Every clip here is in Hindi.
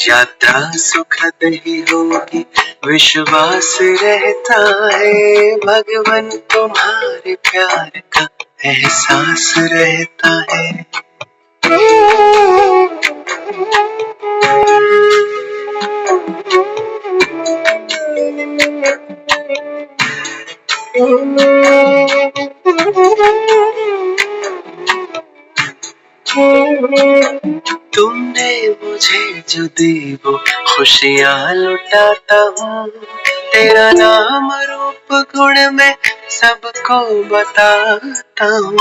यात्रा सुखद ही होगी विश्वास रहता है, भगवन तुम्हारे प्यार का एहसास रहता है। तुमने मुझे जो दी वो खुशियाँ लुटाता हूँ, तेरा नाम रूप गुण में सबको बताता हूँ।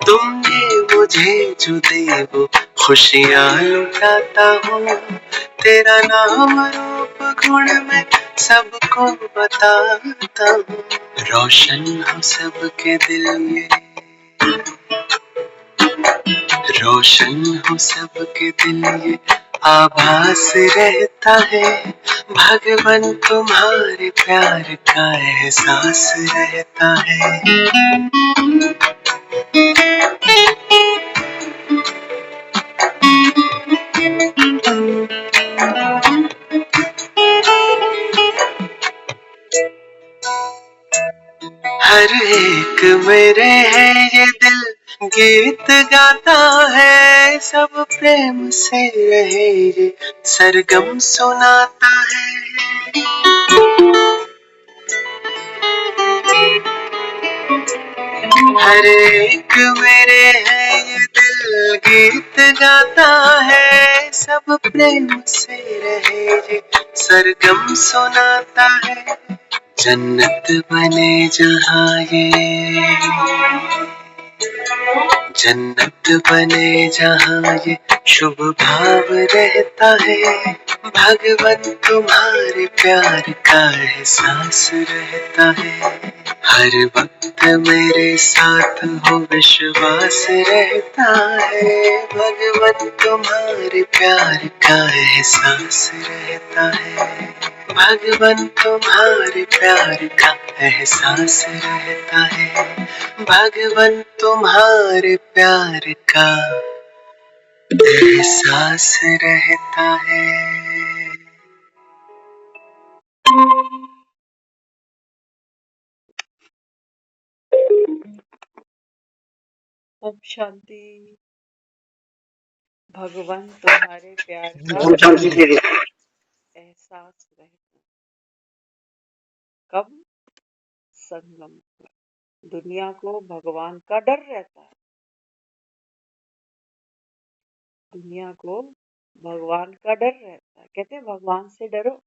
तुमने मुझे जो दी वो खुशियाँ लुटाता हूँ, तेरा नाम रूप गुण में सबको बताता हूँ। रोशन हो सबके दिल ये, रोशन हो सबके दिल ये आभास रहता है, भगवन तुम्हारे प्यार का एहसास रहता है। हर एक मेरे है ये दिल गीत गाता है, सब प्रेम से रहे ये सरगम सुनाता है। हर एक मेरे है ये दिल गीत गाता है, सब प्रेम से रहे ये सरगम सुनाता है। जन्नत बने जहाँ ये, जन्नत बने जहाँ ये शुभ भाव रहता है, भगवन तुम्हारे प्यार का एहसास रहता है। हर वक्त मेरे साथ हो विश्वास रहता है, भगवन तुम्हारे प्यार का एहसास रहता है। भगवन तुम्हारे प्यार का एहसास रहता है, भगवन तुम्हारे प्यार का एहसास रहता है। ओम शांति। भगवान तुम्हारे प्यार का एहसास रहता। कब? संगम पर। दुनिया को भगवान का डर रहता है, दुनिया को भगवान का डर रहता है। कहते हैं भगवान से डरो,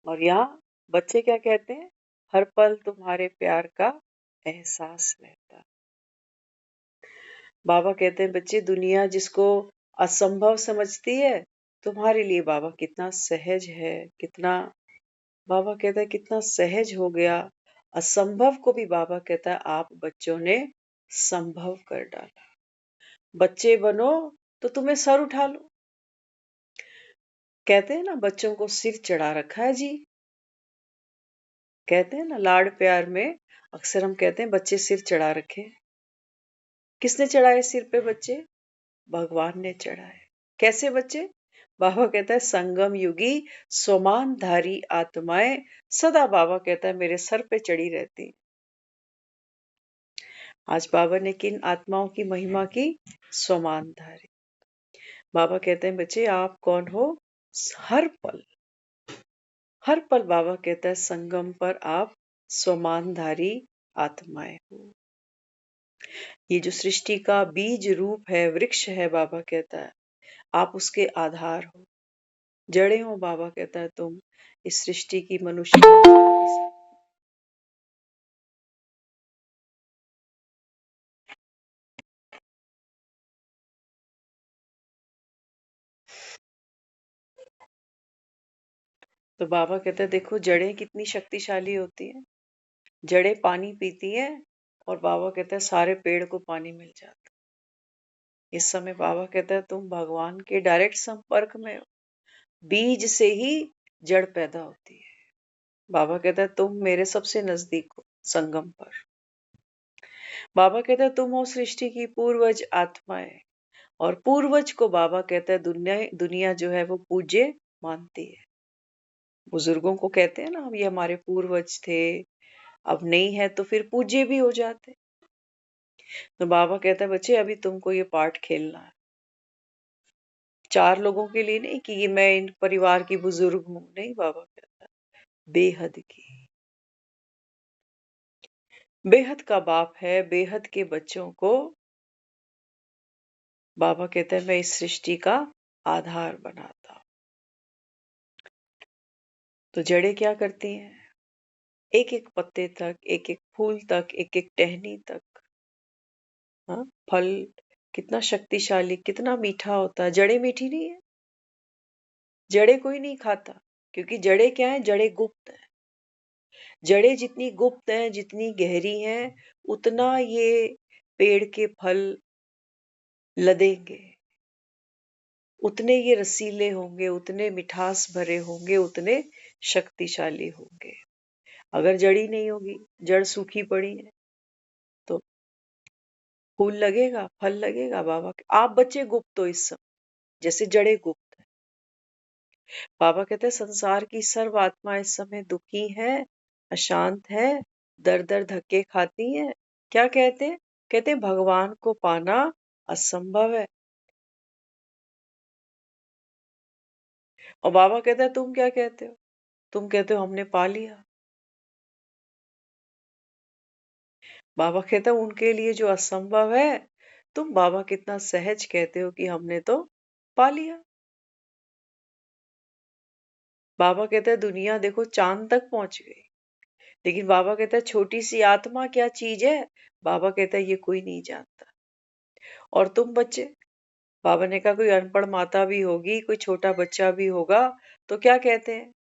और यहाँ बच्चे क्या कहते हैं? हर पल तुम्हारे प्यार का एहसास रहता। बाबा कहते हैं बच्चे, दुनिया जिसको असंभव समझती है, तुम्हारे लिए बाबा कितना सहज है, कितना, बाबा कहता है कितना सहज हो गया। असंभव को भी बाबा कहता है आप बच्चों ने संभव कर डाला। बच्चे बनो तो तुम्हें सर उठा लो। कहते हैं ना बच्चों को सिर चढ़ा रखा है जी, कहते हैं ना लाड़ प्यार में अक्सर हम कहते हैं बच्चे सिर चढ़ा रखे। किसने चढ़ाए सिर पे बच्चे? भगवान ने चढ़ाए। कैसे बच्चे? बाबा कहता है संगम युगी स्वमानधारी आत्माएं सदा, बाबा कहता है मेरे सर पे चढ़ी रहती। आज बाबा ने किन आत्माओं की महिमा की? स्वमानधारी। बाबा कहते हैं बच्चे आप कौन हो? हर पल, हर पल बाबा कहता है संगम पर आप स्वमानधारी आत्माएं हो। ये जो सृष्टि का बीज रूप है, वृक्ष है, बाबा कहता है आप उसके आधार हो, जड़ें हो। बाबा कहता है तुम इस सृष्टि की, मनुष्य की। तो बाबा कहता है देखो जड़ें कितनी शक्तिशाली होती हैं। जड़ें पानी पीती हैं और बाबा कहता है सारे पेड़ को पानी मिल जाता। इस समय बाबा कहता है तुम भगवान के डायरेक्ट संपर्क में हो, बीज से ही जड़ पैदा होती है। बाबा कहता है तुम मेरे सबसे नजदीक हो संगम पर। बाबा कहता है तुम हो सृष्टि की पूर्वज आत्माएं, और पूर्वज को बाबा कहता है दुनिया दुनिया जो है वो पूज्य मानती है। बुजुर्गों को कहते हैं ना, हम ये हमारे पूर्वज थे, अब नहीं है तो फिर पूज्य भी हो जाते। तो बाबा कहता है बच्चे अभी तुमको ये पार्ट खेलना है। 4 लोगों के लिए नहीं कि ये मैं इन परिवार की बुजुर्ग हूं, नहीं, बाबा कहता है बेहद की, बेहद का बाप है, बेहद के बच्चों को बाबा कहता है मैं इस सृष्टि का आधार बनाता हूं। तो जड़ें क्या करती हैं? एक एक पत्ते तक, एक एक फूल तक, एक एक टहनी तक, हाँ, फल कितना शक्तिशाली, कितना मीठा होता है। जड़ें मीठी नहीं है, जड़ें कोई नहीं खाता, क्योंकि जड़ें क्या है? जड़ें गुप्त है। जड़ें जितनी गुप्त हैं, जितनी गहरी हैं, उतना ये पेड़ के फल लदेंगे, उतने ये रसीले होंगे, उतने मिठास भरे होंगे, उतने शक्तिशाली होंगे। अगर जड़ी नहीं होगी, जड़ सूखी पड़ी है, तो फूल लगेगा, फल लगेगा बाबा के। आप बच्चे गुप्त हो इस समय, जैसे जड़ें गुप्त है। बाबा कहते हैं संसार की सर्व आत्मा इस समय दुखी है, अशांत है, दर दर धक्के खाती है। क्या कहते हैं? कहते हैं भगवान को पाना असंभव है। और बाबा कहता है तुम क्या कहते हो? तुम कहते हो हमने पा लिया। बाबा कहता है उनके लिए जो असंभव है, तुम बाबा कितना सहज कहते हो कि हमने तो पा लिया। बाबा कहता है दुनिया देखो चांद तक पहुंच गई, लेकिन बाबा कहता है छोटी सी आत्मा क्या चीज है? बाबा कहता है ये कोई नहीं जानता। और तुम बच्चे, बाबा ने कहा कोई अनपढ़ माता भी होगी, कोई छोटा बच्चा भी होगा, तो क्या कहते हैं?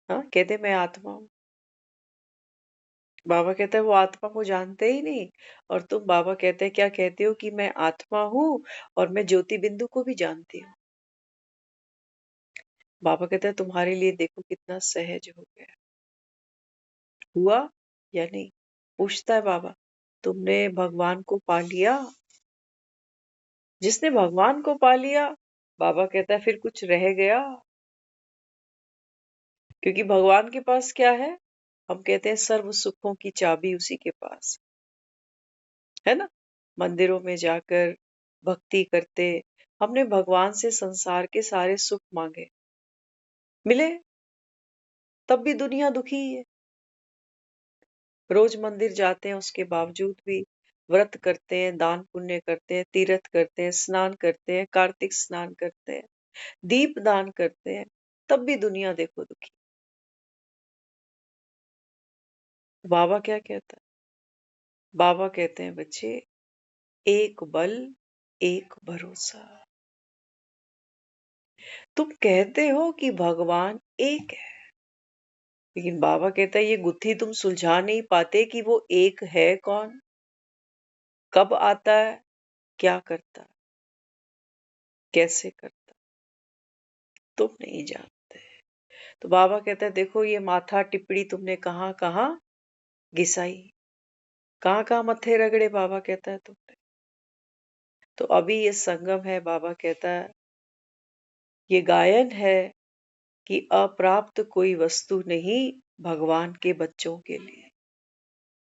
हाँ, कहते हैं, मैं आत्मा हूँ। बाबा कहता है वो आत्मा को जानते ही नहीं। और तुम बाबा कहते हैं क्या कहते हो कि मैं आत्मा हूँ और मैं ज्योति बिंदु को भी जानती हूँ। बाबा कहता है तुम्हारे लिए देखो कितना सहज हो गया, हुआ या नहीं? पूछता है बाबा तुमने भगवान को पा लिया? जिसने भगवान को पा लिया, बाबा कहता है फिर कुछ रह गया? क्योंकि भगवान के पास क्या है? हम कहते हैं सर्व सुखों की चाबी उसी के पास है ना। मंदिरों में जाकर भक्ति करते, हमने भगवान से संसार के सारे सुख मांगे, मिले, तब भी दुनिया दुखी है। रोज मंदिर जाते हैं, उसके बावजूद भी व्रत करते हैं, दान पुण्य करते हैं, तीर्थ करते हैं, स्नान करते हैं, कार्तिक स्नान करते हैं, दीप दान करते हैं, तब भी दुनिया देखो दुखी। बाबा क्या कहता है? बाबा कहते हैं बच्चे एक बल, एक भरोसा। तुम कहते हो कि भगवान एक है, लेकिन बाबा कहता है ये गुत्थी तुम सुलझा नहीं पाते कि वो एक है कौन, कब आता है, क्या करता है, कैसे करता, तुम नहीं जानते। तो बाबा कहता है देखो ये माथा टिप्पणी तुमने कहाँ कहाँ घिसाई, कहाँ कहाँ मत्थे रगड़े, बाबा कहता है तुमने। तो अभी ये संगम है, बाबा कहता है ये गायन है कि अप्राप्त कोई वस्तु नहीं भगवान के बच्चों के लिए,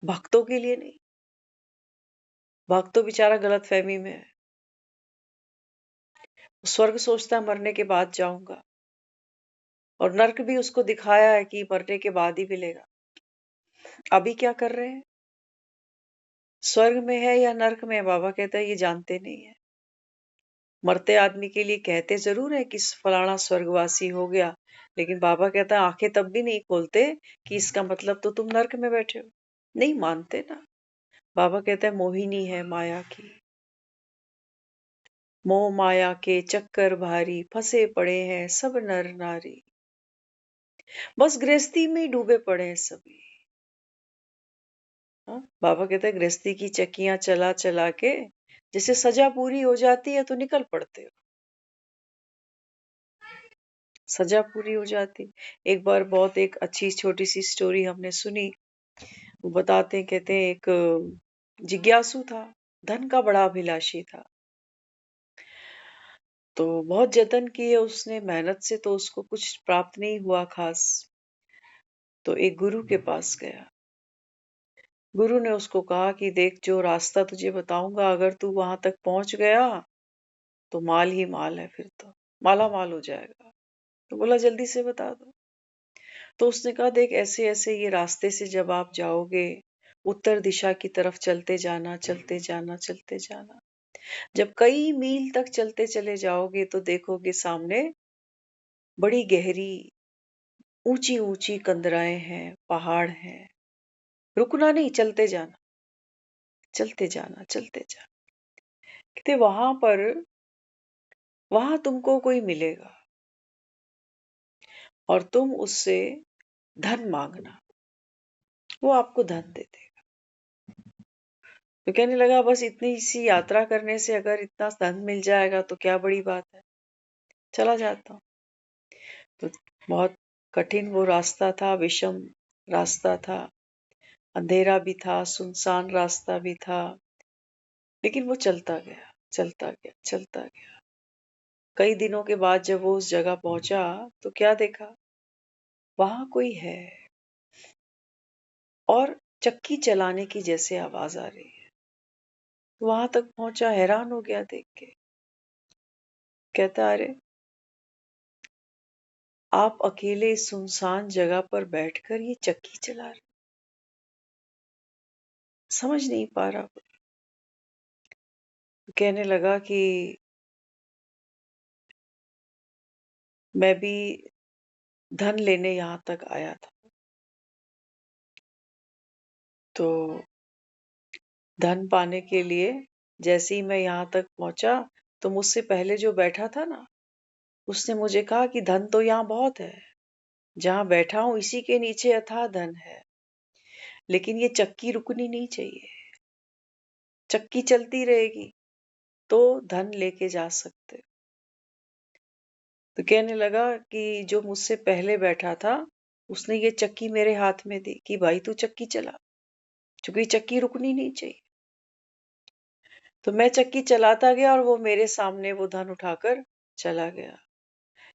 भक्तों के लिए नहीं। भक्त तो बेचारा गलत फहमी में है, स्वर्ग सोचता है मरने के बाद जाऊंगा, और नर्क भी उसको दिखाया है कि मरने के बाद ही मिलेगा। अभी क्या कर रहे हैं? स्वर्ग में है या नर्क में है, बाबा कहता है ये जानते नहीं है। मरते आदमी के लिए कहते जरूर है कि फलाना स्वर्गवासी हो गया, लेकिन बाबा कहता है आंखें तब भी नहीं खोलते कि इसका मतलब तो तुम नर्क में बैठे हो। नहीं मानते ना। बाबा कहता है मोहिनी है माया की, मोह माया के चक्कर भारी, फंसे पड़े हैं सब नर नारी, बस गृहस्थी में ही डूबे पड़े हैं सभी। हाँ? बाबा कहते हैं गृहस्थी की चक्कियां चला चला के जैसे सजा पूरी हो जाती है तो निकल पड़ते हो, सजा पूरी हो जाती। एक बार बहुत एक अच्छी छोटी सी स्टोरी हमने सुनी। वो बताते हैं, कहते हैं एक जिज्ञासु था, धन का बड़ा अभिलाषी था। तो बहुत जतन किए उसने, मेहनत से तो उसको कुछ प्राप्त नहीं हुआ खास। तो एक गुरु के पास गया। गुरु ने उसको कहा कि देख, जो रास्ता तुझे बताऊंगा, अगर तू वहां तक पहुंच गया तो माल ही माल है, फिर तो माला माल हो जाएगा। तो बोला जल्दी से बता दो। तो उसने कहा देख, ऐसे ऐसे ये रास्ते से जब आप जाओगे, उत्तर दिशा की तरफ चलते जाना, चलते जाना, चलते जाना। जब कई मील तक चलते चले जाओगे तो देखोगे सामने बड़ी गहरी, ऊंची ऊंची कंदराएं हैं, पहाड़ हैं। रुकना नहीं, चलते जाना, चलते जाना, चलते जाना। कहते वहां तुमको कोई मिलेगा और तुम उससे धन मांगना, वो आपको धन दे देगा। तो कहने लगा बस इतनी सी यात्रा करने से अगर इतना धन मिल जाएगा तो क्या बड़ी बात है, चला जाता हूँ। तो बहुत कठिन वो रास्ता था, विषम रास्ता था, अंधेरा भी था, सुनसान रास्ता भी था, लेकिन वो चलता गया, चलता गया, चलता गया। कई दिनों के बाद जब वो उस जगह पहुंचा तो क्या देखा, वहां कोई है और चक्की चलाने की जैसे आवाज आ रही है। वहां तक पहुंचा, हैरान हो गया देख के। कहता अरे, आप अकेले इस सुनसान जगह पर बैठकर ये चक्की चला रहे, समझ नहीं पा रहा। कहने लगा कि मैं भी धन लेने यहाँ तक आया था। तो धन पाने के लिए जैसे ही मैं यहाँ तक पहुंचा तो मुझसे पहले जो बैठा था ना, उसने मुझे कहा कि धन तो यहाँ बहुत है, जहाँ बैठा हूं इसी के नीचे अथाह धन है, लेकिन ये चक्की रुकनी नहीं चाहिए। चक्की चलती रहेगी तो धन लेके जा सकते। तो कहने लगा कि जो मुझसे पहले बैठा था उसने ये चक्की मेरे हाथ में दी कि भाई तू चक्की चला, क्योंकि चक्की रुकनी नहीं चाहिए। तो मैं चक्की चलाता गया और वो मेरे सामने वो धन उठाकर चला गया।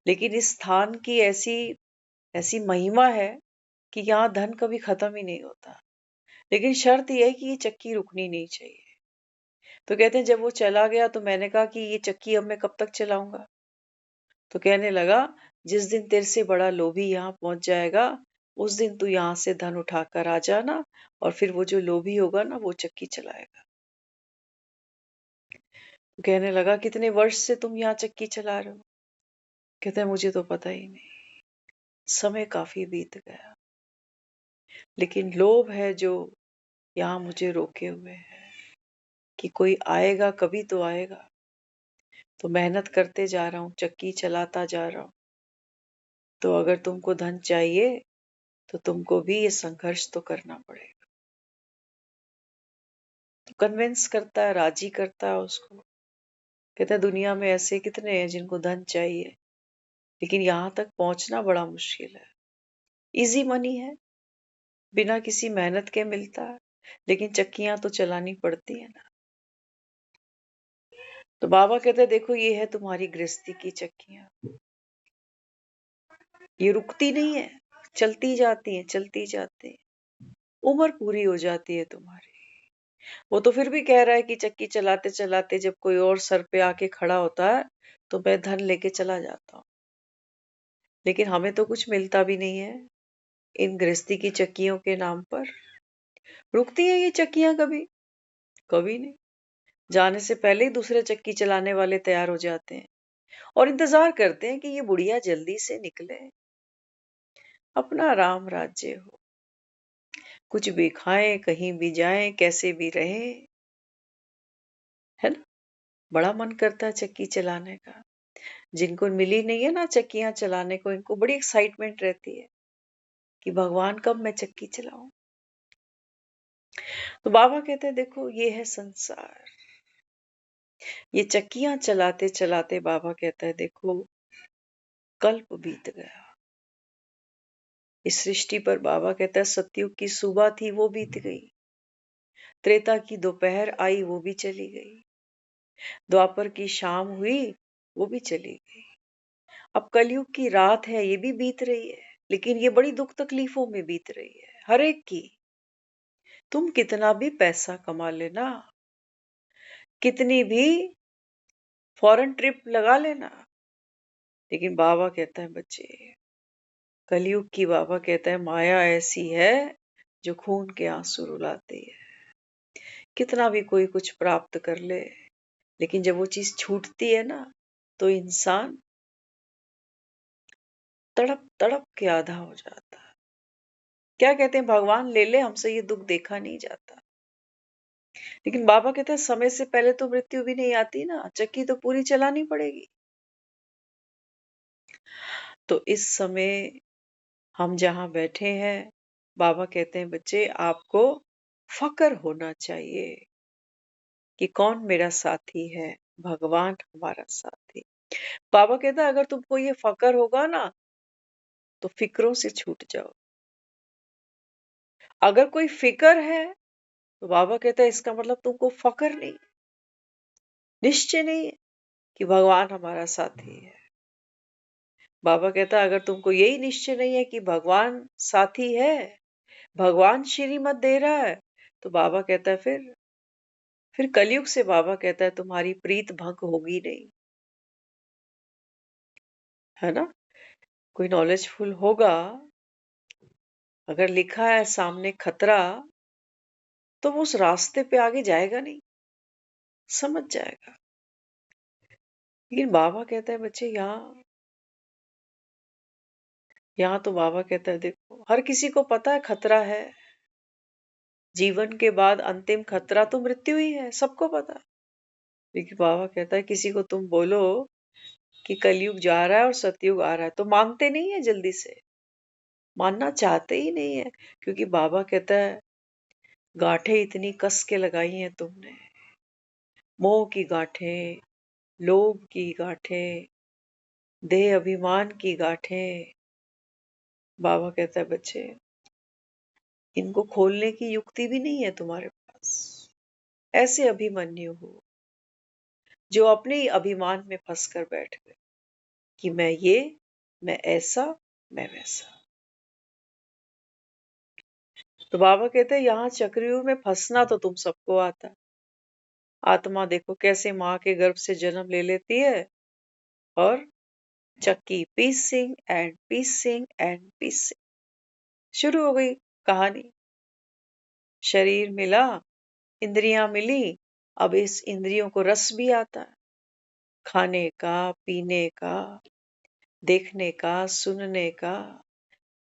लेकिन इस स्थान की ऐसी ऐसी महिमा है कि यहाँ धन कभी खत्म ही नहीं होता, लेकिन शर्त यह है कि ये चक्की रुकनी नहीं चाहिए। तो कहते हैं जब वो चला गया तो मैंने कहा कि ये चक्की अब मैं कब तक चलाऊंगा। तो कहने लगा जिस दिन तेरे से बड़ा लोभी यहाँ पहुंच जाएगा, उस दिन तू यहाँ से धन उठाकर आ जाना, और फिर वो जो लोभी होगा ना वो चक्की चलाएगा। तो कहने लगा कितने वर्ष से तुम यहाँ चक्की चला रहे हो। कहते हैं मुझे तो पता ही नहीं, समय काफी बीत गया, लेकिन लोभ है जो यहाँ मुझे रोके हुए है कि कोई आएगा, कभी तो आएगा। तो मेहनत करते जा रहा हूँ, चक्की चलाता जा रहा हूँ। तो अगर तुमको धन चाहिए तो तुमको भी ये संघर्ष तो करना पड़ेगा। तो कन्विंस करता है, राजी करता है उसको। कहता है दुनिया में ऐसे कितने हैं जिनको धन चाहिए, लेकिन यहाँ तक पहुंचना बड़ा मुश्किल है। इजी मनी है, बिना किसी मेहनत के मिलता है, लेकिन चक्कियां तो चलानी पड़ती है ना। तो बाबा कहते हैं देखो ये है तुम्हारी गृहस्थी की चक्कियां, ये रुकती नहीं है, चलती जाती है, चलती जाती है। उम्र पूरी हो जाती है तुम्हारी। वो तो फिर भी कह रहा है कि चक्की चलाते चलाते जब कोई और सर पे आके खड़ा होता है तो मैं धन लेके चला जाता हूँ, लेकिन हमें तो कुछ मिलता भी नहीं है इन गृहस्थी की चक्कियों के नाम पर। रुकती है ये चक्कियां कभी? कभी नहीं। जाने से पहले ही दूसरे चक्की चलाने वाले तैयार हो जाते हैं और इंतजार करते हैं कि ये बुढ़िया जल्दी से निकले, अपना राम राज्य हो, कुछ भी खाएं, कहीं भी जाएं, कैसे भी रहे, है ना। बड़ा मन करता है चक्की चलाने का। जिनको मिली नहीं है ना चक्कियां चलाने को, इनको बड़ी एक्साइटमेंट रहती है कि भगवान कब मैं चक्की चलाऊं। तो बाबा कहते हैं देखो ये है संसार। ये चक्कियां चलाते चलाते बाबा कहता है देखो कल्प बीत गया, इस सृष्टि पर बाबा कहता है सतयुग की सुबह थी वो बीत गई, त्रेता की दोपहर आई वो भी चली गई, द्वापर की शाम हुई वो भी चली गई, अब कलयुग की रात है ये भी बीत रही है, लेकिन ये बड़ी दुख तकलीफों में बीत रही है हर एक की। तुम कितना भी पैसा कमा लेना, कितनी भी फॉरेन ट्रिप लगा लेना, लेकिन बाबा कहता है बच्चे, कलयुग की बाबा कहता है माया ऐसी है जो खून के आंसू रुलाती है। कितना भी कोई कुछ प्राप्त कर ले, लेकिन जब वो चीज छूटती है ना, तो इंसान तड़प तड़प के आधा हो जाता है। क्या कहते हैं, भगवान ले ले हमसे ये दुख देखा नहीं जाता। लेकिन बाबा कहते हैं समय से पहले तो मृत्यु भी नहीं आती ना, चक्की तो पूरी चलानी पड़ेगी। तो इस समय हम जहां बैठे हैं, बाबा कहते हैं बच्चे आपको फक्र होना चाहिए कि कौन मेरा साथी है, भगवान हमारा साथी। बाबा कहता है अगर तुमको ये फक्र होगा ना, तो फिक्रों से छूट जाओ। अगर कोई फिक्र है, तो बाबा कहता है इसका मतलब तुमको फक्र नहीं, निश्चय नहीं है कि भगवान हमारा साथी है। बाबा कहता है अगर तुमको यही निश्चय नहीं है कि भगवान साथी है, भगवान श्रीमत दे रहा है, तो बाबा कहता है फिर कलयुग से बाबा कहता है तुम्हारी प्रीत भंग होगी नहीं, है ना। कोई नॉलेजफुल होगा, अगर लिखा है सामने खतरा, तो वो उस रास्ते पे आगे जाएगा नहीं, समझ जाएगा। लेकिन बाबा कहता है बच्चे यहाँ तो बाबा कहता है देखो हर किसी को पता है खतरा है, जीवन के बाद अंतिम खतरा तो मृत्यु ही है, सबको पता है। लेकिन बाबा कहता है किसी को तुम बोलो कि कलयुग जा रहा है और सतयुग आ रहा है, तो मानते नहीं है, जल्दी से मानना चाहते ही नहीं है। क्योंकि बाबा कहता है गांठें इतनी कस के लगाई हैं तुमने, मोह की गांठें, लोभ की गांठें, देह अभिमान की गांठें। बाबा कहता है बच्चे इनको खोलने की युक्ति भी नहीं है तुम्हारे पास। ऐसे अभिमन्यु हो जो अपने ही अभिमान में फंस कर बैठ गए कि मैं ये, मैं ऐसा, मैं वैसा। तो बाबा कहते हैं यहाँ चक्रव्यूह में फंसना तो तुम सबको आता है। आत्मा देखो कैसे माँ के गर्भ से जन्म ले लेती है, और चक्की पीसिंग एंड पीसिंग एंड पीसिंग शुरू हो गई कहानी। शरीर मिला, इंद्रियां मिली, अब इस इंद्रियों को रस भी आता है, खाने का, पीने का, देखने का, सुनने का,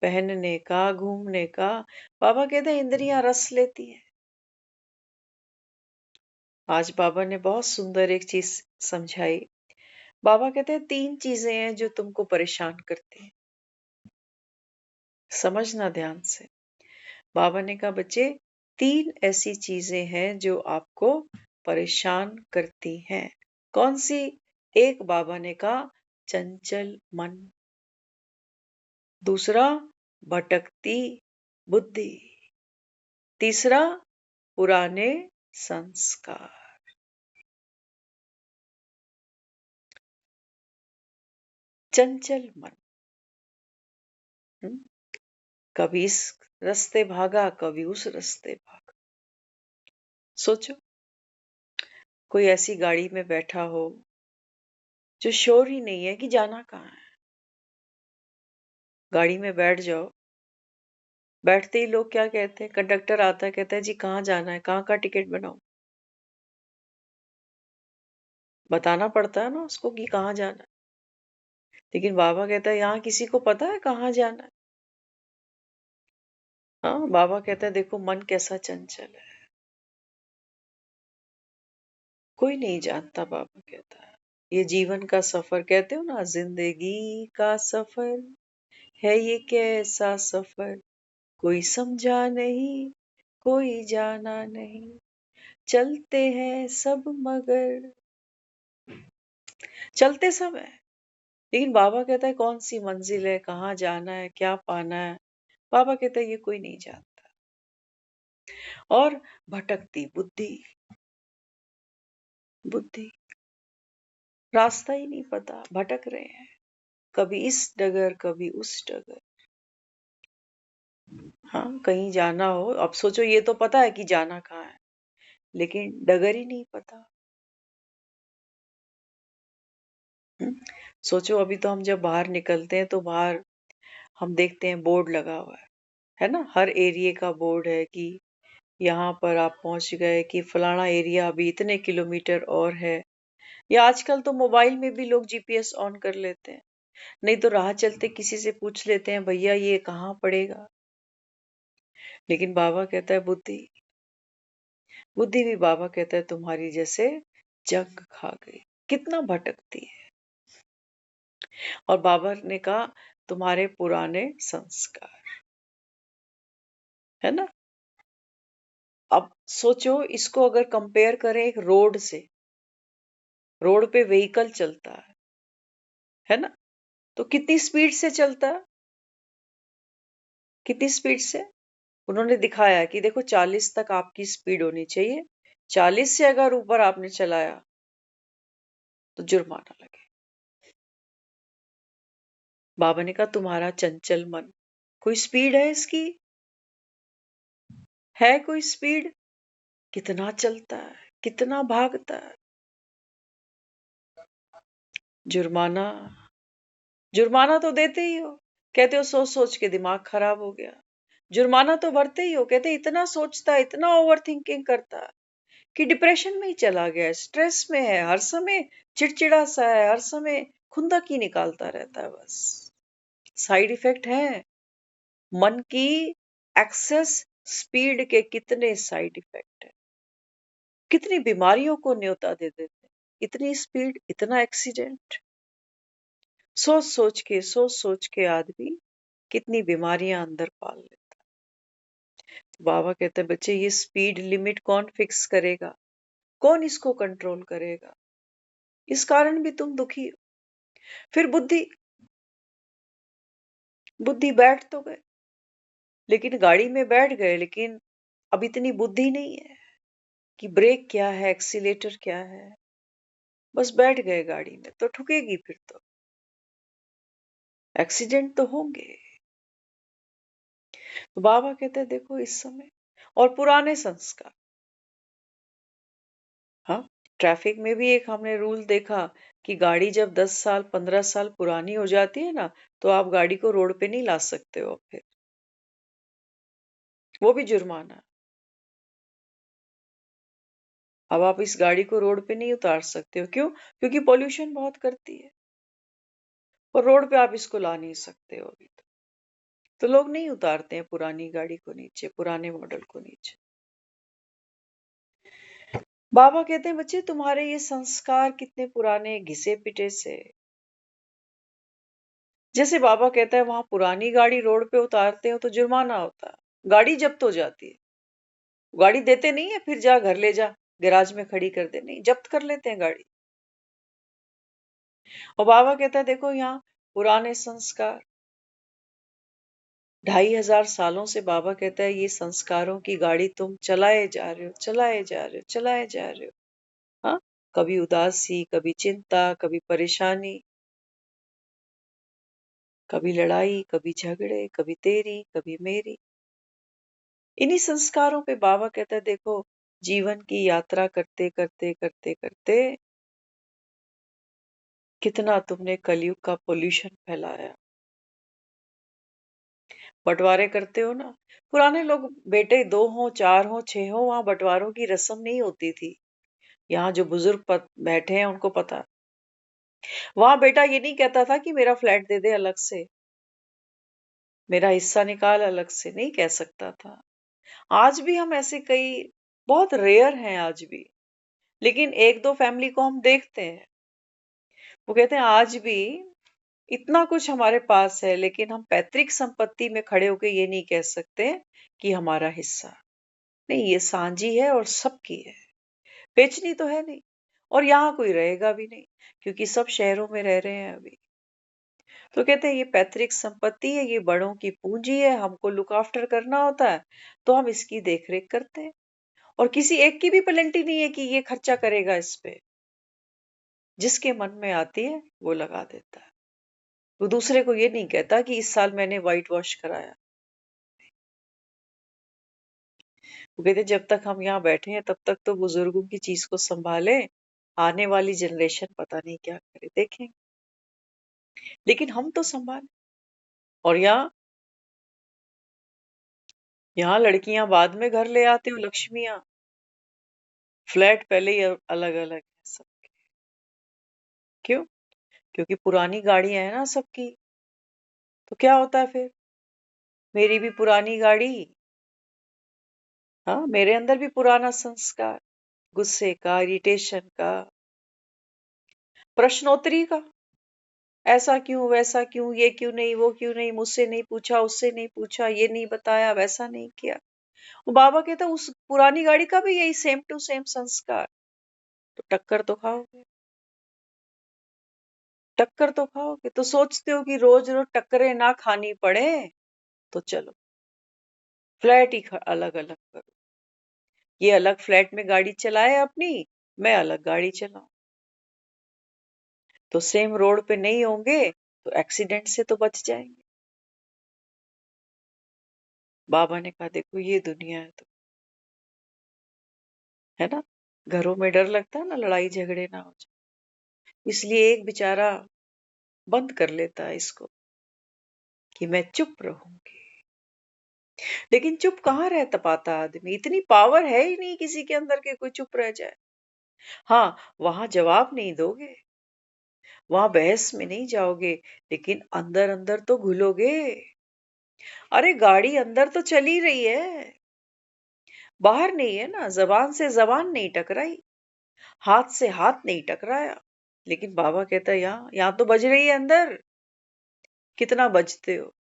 पहनने का, घूमने का। बाबा कहते हैं इंद्रियां रस लेती है। आज बाबा ने बहुत सुंदर एक चीज समझाई। बाबा कहते हैं 3 चीजें हैं जो तुमको परेशान करती हैं, समझना ध्यान से। बाबा ने कहा बच्चे 3 ऐसी चीजें हैं जो आपको परेशान करती हैं। कौन सी? एक बाबा ने कहा चंचल मन, दूसरा भटकती बुद्धि, तीसरा पुराने संस्कार। चंचल मन, हम्म, कभी इस रास्ते भागा, कभी उस रास्ते भागा। सोचो कोई ऐसी गाड़ी में बैठा हो जो श्योर ही नहीं है कि जाना कहाँ है। गाड़ी में बैठ जाओ, बैठते ही लोग क्या कहते हैं, कंडक्टर आता है कहता है जी कहाँ जाना है, कहाँ का टिकट बनाओ। बताना पड़ता है ना उसको कि कहाँ जाना है। लेकिन बाबा कहता है यहाँ किसी को पता है कहाँ जाना है। हाँ, बाबा कहता है देखो मन कैसा चंचल है, कोई नहीं जानता। बाबा कहता है ये जीवन का सफर, कहते हो ना जिंदगी का सफर है ये कैसा सफर, कोई समझा नहीं, कोई जाना नहीं, चलते हैं सब मगर, चलते सब है। लेकिन बाबा कहता है कौन सी मंजिल है, कहाँ जाना है, क्या पाना है, बाबा कहते हैं ये कोई नहीं जानता। और भटकती बुद्धि, बुद्धि रास्ता ही नहीं पता, भटक रहे हैं, कभी इस डगर कभी उस डगर। हाँ, कहीं जाना हो, अब सोचो ये तो पता है कि जाना कहाँ है, लेकिन डगर ही नहीं पता। हम्म, सोचो अभी तो हम जब बाहर निकलते हैं तो बाहर हम देखते हैं बोर्ड लगा हुआ है ना, हर एरिया का बोर्ड है कि यहाँ पर आप पहुंच गए, कि फलाना एरिया अभी इतने किलोमीटर और है। या आजकल तो मोबाइल में भी लोग जीपीएस ऑन कर लेते हैं, नहीं तो राह चलते किसी से पूछ लेते हैं भैया ये कहाँ पड़ेगा। लेकिन बाबा कहता है बुद्धि, बुद्धि भी बाबा कहता है तुम्हारी जैसे जंग खा गई, कितना भटकती है। और बाबा ने कहा तुम्हारे पुराने संस्कार, है ना। अब सोचो इसको अगर कंपेयर करें एक रोड से, रोड पे व्हीकल चलता है ना, तो कितनी स्पीड से चलता है, कितनी स्पीड से। उन्होंने दिखाया कि देखो 40 तक आपकी स्पीड होनी चाहिए, 40 से अगर ऊपर आपने चलाया तो जुर्माना लगे। बाबा ने कहा तुम्हारा चंचल मन, कोई स्पीड है इसकी, है कोई स्पीड, कितना चलता है, कितना भागता है। जुर्माना, जुर्माना तो देते ही हो, कहते हो सोच सोच के दिमाग खराब हो गया। जुर्माना तो भरते ही हो, कहते इतना सोचता है, इतना ओवर थिंकिंग करता है कि डिप्रेशन में ही चला गया है, स्ट्रेस में है, हर समय चिड़चिड़ा सा है, हर समय खुंदक ही निकालता रहता है बस। साइड इफेक्ट है मन की एक्सेस स्पीड के, कितने साइड इफेक्ट है, कितनी बीमारियों को न्योता दे देते हैं, इतनी स्पीड, इतना एक्सीडेंट। सोच सोच के आदमी कितनी बीमारियां अंदर पाल लेता है। बाबा कहते हैं बच्चे ये स्पीड लिमिट कौन फिक्स करेगा, कौन इसको कंट्रोल करेगा, इस कारण भी तुम दुखी हो। फिर बुद्धि, बुद्धि बैठ तो गए, लेकिन गाड़ी में बैठ गए, लेकिन अब इतनी बुद्धि नहीं है कि ब्रेक क्या है, एक्सीलेटर क्या है, बस बैठ गए गाड़ी में तो ठुकेगी, फिर तो एक्सीडेंट तो होंगे। तो बाबा कहते हैं देखो इस समय, और पुराने संस्कार। हाँ, ट्रैफिक में भी एक हमने रूल देखा कि गाड़ी जब 10 साल 15 साल पुरानी हो जाती है ना, तो आप गाड़ी को रोड पे नहीं ला सकते हो, फिर वो भी जुर्माना। अब आप इस गाड़ी को रोड पे नहीं उतार सकते हो, क्यों, क्योंकि पॉल्यूशन बहुत करती है, और रोड पे आप इसको ला नहीं सकते हो अभी तो लोग नहीं उतारते हैं पुरानी गाड़ी को नीचे, पुराने मॉडल को नीचे। बाबा कहते हैं बच्चे तुम्हारे ये संस्कार कितने पुराने, घिसे पिटे से। जैसे बाबा कहता है वहां पुरानी गाड़ी रोड पे उतारते हो तो जुर्माना होता है, गाड़ी जब्त हो जाती है। गाड़ी देते नहीं है फिर जा घर ले जा, गैराज में खड़ी कर दे, नहीं, जब्त कर लेते हैं गाड़ी। और बाबा कहता है देखो यहाँ पुराने संस्कार, 2500 सालों से बाबा कहता है ये संस्कारों की गाड़ी तुम चलाए जा रहे हो, चलाए जा रहे हो, चलाए जा रहे हो। हाँ, कभी उदासी, कभी चिंता, कभी परेशानी, कभी लड़ाई, कभी झगड़े, कभी तेरी कभी मेरी। इन्हीं संस्कारों पे बाबा कहता है देखो जीवन की यात्रा करते करते करते करते कितना तुमने कलयुग का पोल्यूशन फैलाया। बंटवारे करते हो ना, पुराने लोग बेटे 2 हो 4 हो 6 हो, वहां बंटवारों की रस्म नहीं होती थी। यहाँ जो बुजुर्ग बैठे हैं उनको पता। वहां बेटा ये नहीं कहता था कि मेरा फ्लैट दे दे अलग से, मेरा हिस्सा निकाल अलग से, नहीं कह सकता था। आज भी हम ऐसे कई, बहुत रेयर हैं आज भी, लेकिन एक दो फैमिली को हम देखते हैं, वो कहते हैं आज भी इतना कुछ हमारे पास है, लेकिन हम पैतृक संपत्ति में खड़े होकर ये नहीं कह सकते कि हमारा हिस्सा नहीं, ये सांझी है और सबकी है, बेचनी तो है नहीं, और यहाँ कोई रहेगा भी नहीं, क्योंकि सब शहरों में रह रहे हैं अभी। तो कहते हैं ये पैतृक संपत्ति है, ये बड़ों की पूंजी है, हमको लुक आफ्टर करना होता है, तो हम इसकी देखरेख करते हैं। और किसी एक की भी प्लेंटी नहीं है कि ये खर्चा करेगा इस पे। जिसके मन में आती है वो लगा देता है। वो दूसरे को ये नहीं कहता कि इस साल मैंने व्हाइट वॉश कराया। वो कहते जब तक हम यहाँ बैठे हैं तब तक तो बुजुर्गों की चीज को संभाले, आने वाली जनरेशन पता नहीं क्या करे, देखें। लेकिन हम तो संभाले। और यहाँ लड़कियां बाद में घर ले आते हो, लक्ष्मियां। फ्लैट पहले ही अलग अलग है सब। क्यों? क्योंकि पुरानी गाड़ियां है ना सबकी। तो क्या होता है फिर? मेरी भी पुरानी गाड़ी। हाँ, मेरे अंदर भी पुराना संस्कार, गुस्से का, इरिटेशन का, प्रश्नोत्तरी का। ऐसा क्यों, वैसा क्यों, ये क्यों नहीं, वो क्यों नहीं, मुझसे नहीं पूछा, उससे नहीं पूछा, ये नहीं बताया, वैसा नहीं किया। वो बाबा कहता उस पुरानी गाड़ी का भी यही सेम टू सेम संस्कार। तो टक्कर तो खाओगे, टक्कर तो खाओगे। तो सोचते हो कि रोज रोज टक्करें ना खानी पड़े, तो चलो फ्लैट ही अलग अलग करो। ये अलग फ्लैट में गाड़ी चलाए अपनी, मैं अलग गाड़ी चलाऊं। तो सेम रोड पे नहीं होंगे तो एक्सीडेंट से तो बच जाएंगे। बाबा ने कहा देखो ये दुनिया है, तो है ना। घरों में डर लगता है ना लड़ाई झगड़े ना हो जाए, इसलिए एक बेचारा बंद कर लेता है इसको कि मैं चुप रहूंगी। लेकिन चुप कहाँ रह पाता आदमी, इतनी पावर है ही नहीं किसी के अंदर के कोई चुप रह जाए। हाँ, वहां जवाब नहीं दोगे, वहां बहस में नहीं जाओगे, लेकिन अंदर अंदर तो घुलोगे। अरे गाड़ी अंदर तो चली रही है, बाहर नहीं है ना। जबान से जबान नहीं टकराई, हाथ से हाथ नहीं टकराया। लेकिन बाबा कहता है यहाँ यहाँ तो बज रही है अंदर। कितना बजते हो?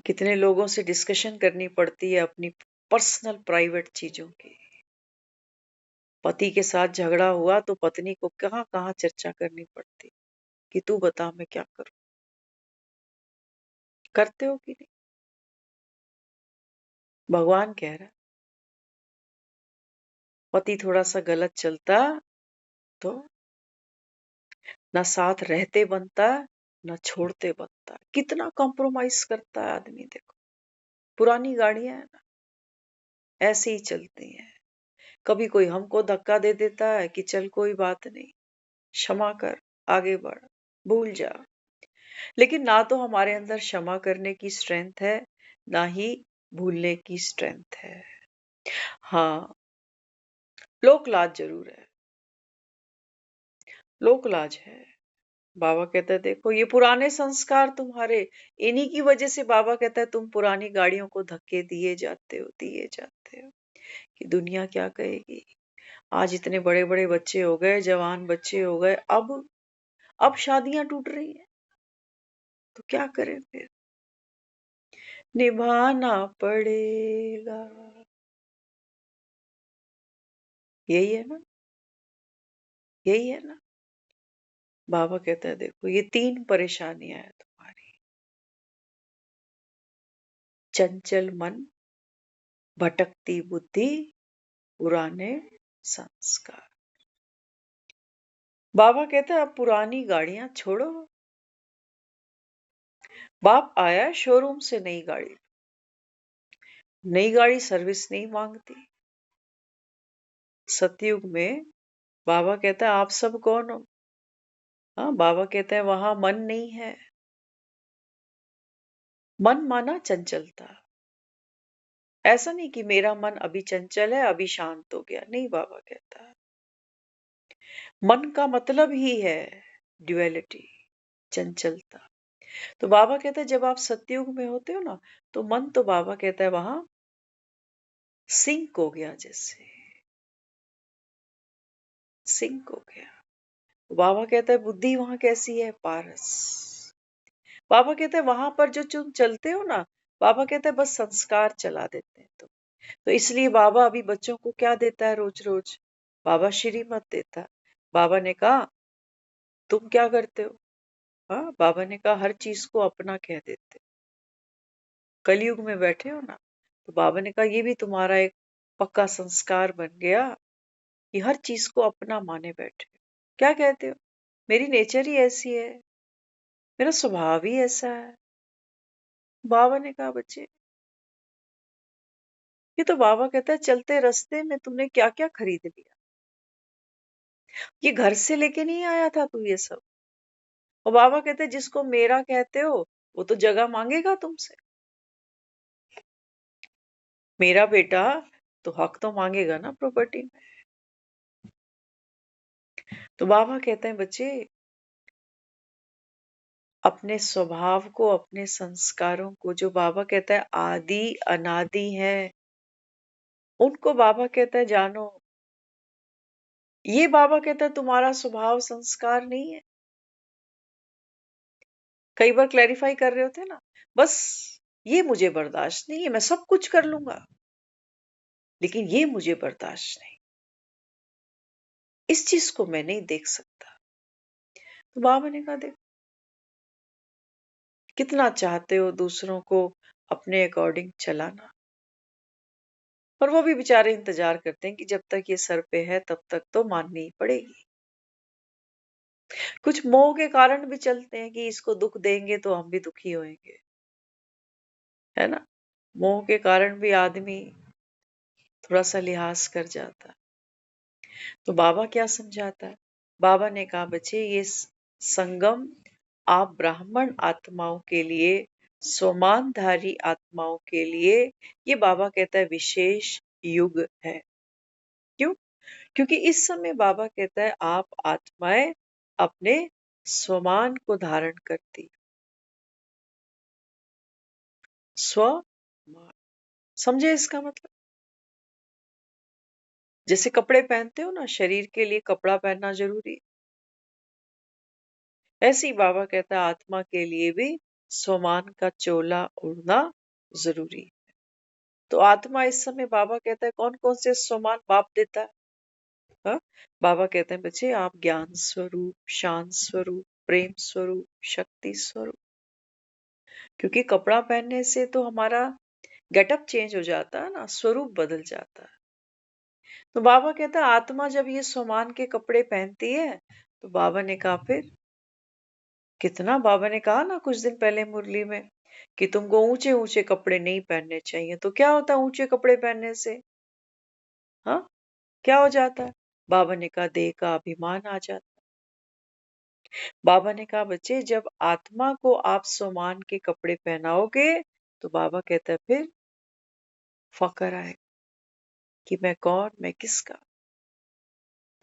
कितने लोगों से डिस्कशन करनी पड़ती है अपनी पर्सनल प्राइवेट चीजों की। पति के साथ झगड़ा हुआ तो पत्नी को कहाँ कहाँ चर्चा करनी पड़ती कि तू बता मैं क्या करूं। करते हो कि नहीं? भगवान कह रहा है पति थोड़ा सा गलत चलता तो ना साथ रहते बनता, ना छोड़ते बनता। कितना कॉम्प्रोमाइज करता है आदमी, देखो। पुरानी गाड़ियां है ना, ऐसे ही चलती हैं। कभी कोई हमको धक्का दे देता है कि चल कोई बात नहीं, क्षमा कर, आगे बढ़, भूल जा। लेकिन ना तो हमारे अंदर क्षमा करने की स्ट्रेंथ है, ना ही भूलने की स्ट्रेंथ है। हाँ, लोक लाज जरूर है, लोक लाज है। बाबा कहता है देखो ये पुराने संस्कार तुम्हारे, इन्हीं की वजह से बाबा कहता है तुम पुरानी गाड़ियों को धक्के दिए जाते हो, दिए जाते हो। कि दुनिया क्या कहेगी। आज इतने बड़े बड़े बच्चे हो गए, जवान बच्चे हो गए, अब शादियां टूट रही हैं। तो क्या करें फिर? निभाना पड़ेगा। यही है ना, यही है ना। बाबा कहता है देखो ये 3 परेशानियां हैं तुम्हारी। चंचल मन, भटकती बुद्धि, पुराने संस्कार। बाबा कहता है अब पुरानी गाड़ियां छोड़ो। बाप आया शोरूम से नई गाड़ी, नई गाड़ी सर्विस नहीं मांगती। सतयुग में बाबा कहता है आप सब कौन हो? हाँ, बाबा कहते हैं वहां मन नहीं है। मन माना चंचलता। ऐसा नहीं कि मेरा मन अभी चंचल है, अभी शांत हो गया, नहीं। बाबा कहता है मन का मतलब ही है ड्युअलिटी, चंचलता। तो बाबा कहता है जब आप सतयुग में होते हो ना, तो मन तो बाबा कहता है वहां सिंक हो गया, जैसे सिंक हो गया। तो बाबा कहता है बुद्धि वहां कैसी है? पारस। बाबा कहता है वहां पर जो तुम चलते हो ना, बाबा कहता है बस संस्कार चला देते हैं तुम। तो इसलिए बाबा अभी बच्चों को क्या देता है रोज रोज? बाबा श्रीमत देता है। बाबा ने कहा तुम क्या करते हो? हाँ, बाबा ने कहा हर चीज को अपना कह देते। कलयुग में बैठे हो ना, तो बाबा ने कहा ये भी तुम्हारा एक पक्का संस्कार बन गया कि हर चीज को अपना माने बैठे हो। क्या कहते हो? मेरी नेचर ही ऐसी है, मेरा स्वभाव ही ऐसा है। बाबा ने कहा बच्चे, ये तो बाबा कहता है चलते रास्ते में तूने क्या क्या खरीद लिया, ये घर से लेके नहीं आया था तू ये सब। और बाबा कहते हैं जिसको मेरा कहते हो वो तो जगह मांगेगा तुमसे। मेरा बेटा तो हक तो मांगेगा ना प्रॉपर्टी में। तो बाबा कहते हैं बच्चे, अपने स्वभाव को, अपने संस्कारों को, जो बाबा कहता है आदि अनादि है, उनको बाबा कहता है जानो। ये बाबा कहता है तुम्हारा स्वभाव संस्कार नहीं है। कई बार क्लैरिफाई कर रहे होते हैं ना, बस ये मुझे बर्दाश्त नहीं है, मैं सब कुछ कर लूंगा लेकिन ये मुझे बर्दाश्त नहीं, इस चीज को मैं नहीं देख सकता। तो बाबा ने कहा देख, कितना चाहते हो दूसरों को अपने अकॉर्डिंग चलाना, पर वो भी बेचारे इंतजार करते हैं कि जब तक ये सर पे है तब तक तो माननी ही पड़ेगी। कुछ मोह के कारण भी चलते हैं कि इसको दुख देंगे तो हम भी दुखी होंगे, है ना। मोह के कारण भी आदमी थोड़ा सा लिहाज कर जाता है। तो बाबा क्या समझाता है? बाबा ने कहा बच्चे, ये संगम आप ब्राह्मण आत्माओं के लिए, सोमानधारी आत्माओं के लिए, ये बाबा कहता है विशेष युग है। क्यों? क्योंकि इस समय बाबा कहता है आप आत्माएं अपने स्वमान को धारण करती। स्वमान, समझे इसका मतलब? जैसे कपड़े पहनते हो ना, शरीर के लिए कपड़ा पहनना जरूरी है, ऐसे ही बाबा कहता है आत्मा के लिए भी स्वमान का चोला ओढ़ना जरूरी है। तो आत्मा इस समय बाबा कहता है कौन कौन से स्वमान बाप देता है? हाँ? बाबा कहते हैं बच्चे, आप ज्ञान स्वरूप, शांत स्वरूप, प्रेम स्वरूप, शक्ति स्वरूप। क्योंकि कपड़ा पहनने से तो हमारा गेटअप चेंज हो जाता है ना, स्वरूप बदल जाता है। तो बाबा कहता है आत्मा जब ये स्वमान के कपड़े पहनती है, तो बाबा ने कहा फिर कितना, बाबा ने कहा ना कुछ दिन पहले मुरली में कि तुमको ऊंचे ऊंचे कपड़े नहीं पहनने चाहिए। तो क्या होता है ऊंचे कपड़े पहनने से? हाँ, क्या हो जाता है? बाबा ने कहा देह का अभिमान आ जाता है। बाबा ने कहा बच्चे, जब आत्मा को आप सम्मान के कपड़े पहनाओगे तो बाबा कहता है फिर फकर आए कि मैं कौन, मैं किसका।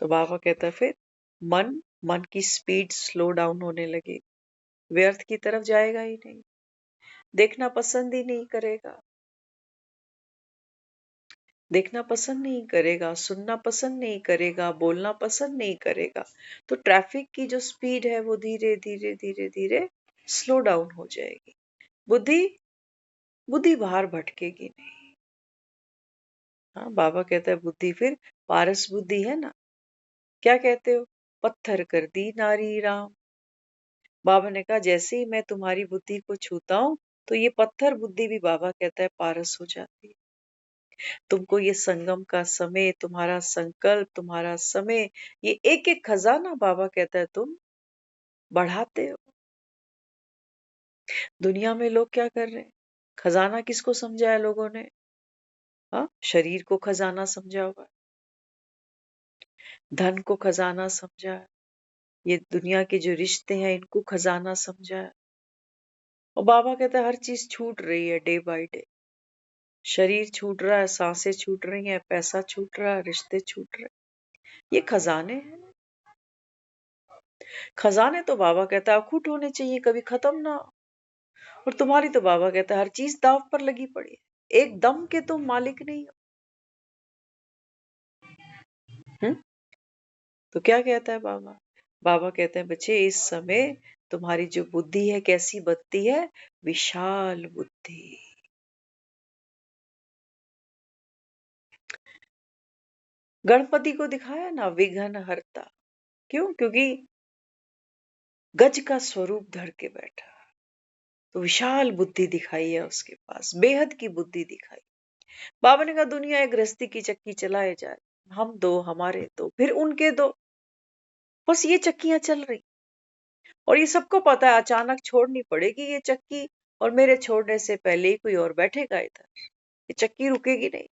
तो बाबा कहता है फिर मन, मन की स्पीड स्लो डाउन होने लगे, व्यर्थ की तरफ जाएगा ही नहीं, देखना पसंद ही नहीं करेगा, देखना पसंद नहीं करेगा, सुनना पसंद नहीं करेगा, बोलना पसंद नहीं करेगा। तो ट्रैफिक की जो स्पीड है वो धीरे धीरे धीरे धीरे स्लो डाउन हो जाएगी। बुद्धि, बुद्धि बाहर भटकेगी नहीं। हाँ, बाबा कहता है बुद्धि फिर पारस बुद्धि है ना। क्या कहते हो? पत्थर कर दी नारी राम। बाबा ने कहा जैसे ही मैं तुम्हारी बुद्धि को छूता हूं तो ये पत्थर बुद्धि भी बाबा कहता है पारस हो जाती है। तुमको ये संगम का समय, तुम्हारा संकल्प, तुम्हारा समय, ये एक एक खजाना बाबा कहता है तुम बढ़ाते हो। दुनिया में लोग क्या कर रहे हैं? खजाना किसको समझा है लोगों ने? हाँ, शरीर को खजाना समझा हुआ है, धन को खजाना समझा है, ये दुनिया के जो रिश्ते हैं इनको खजाना समझा है। और बाबा कहता है हर चीज छूट रही है डे बाय डे। शरीर छूट रहा है, सांसें छूट रही हैं, पैसा छूट रहा है, रिश्ते छूट रहे हैं। ये खजाने हैं। खजाने तो बाबा कहता है अखूट होने चाहिए, कभी खत्म ना हो। और तुम्हारी तो बाबा कहता है हर चीज दांव पर लगी पड़ी है, एक दम के तुम मालिक नहीं हो। हम्म? तो क्या कहता है बाबा? बाबा कहते हैं बच्चे, इस समय तुम्हारी जो बुद्धि है कैसी बनती है? विशाल बुद्धि। गणपति को दिखाया ना विघ्न हरता। क्यों? क्योंकि गज का स्वरूप धर के बैठा, तो विशाल बुद्धि दिखाई है उसके पास, बेहद की बुद्धि दिखाई। बाबा ने कहा दुनिया एक गृहस्थी की चक्की चलाए जाए, हम दो, हमारे दो, फिर उनके दो, बस ये चक्कियां चल रही। और ये सबको पता है अचानक छोड़नी पड़ेगी ये चक्की, और मेरे छोड़ने से पहले ही कोई और बैठेगा इधर, ये चक्की रुकेगी नहीं।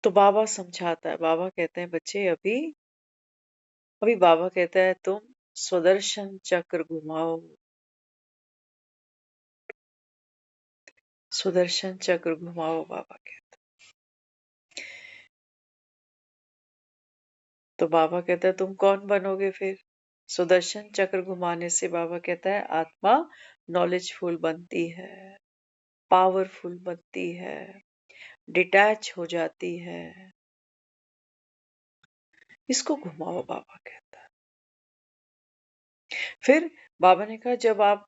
तो बाबा समझाता है, बाबा कहते हैं बच्चे अभी अभी बाबा कहता है तुम सुदर्शन चक्र घुमाओ, सुदर्शन चक्र घुमाओ, बाबा कहते। तो बाबा कहता है तुम कौन बनोगे फिर? सुदर्शन चक्र घुमाने से बाबा कहता है आत्मा नॉलेजफुल बनती है, पावरफुल बनती है, डिटैच हो जाती है। इसको घुमाओ, बाबा कहता है। फिर बाबा ने कहा जब आप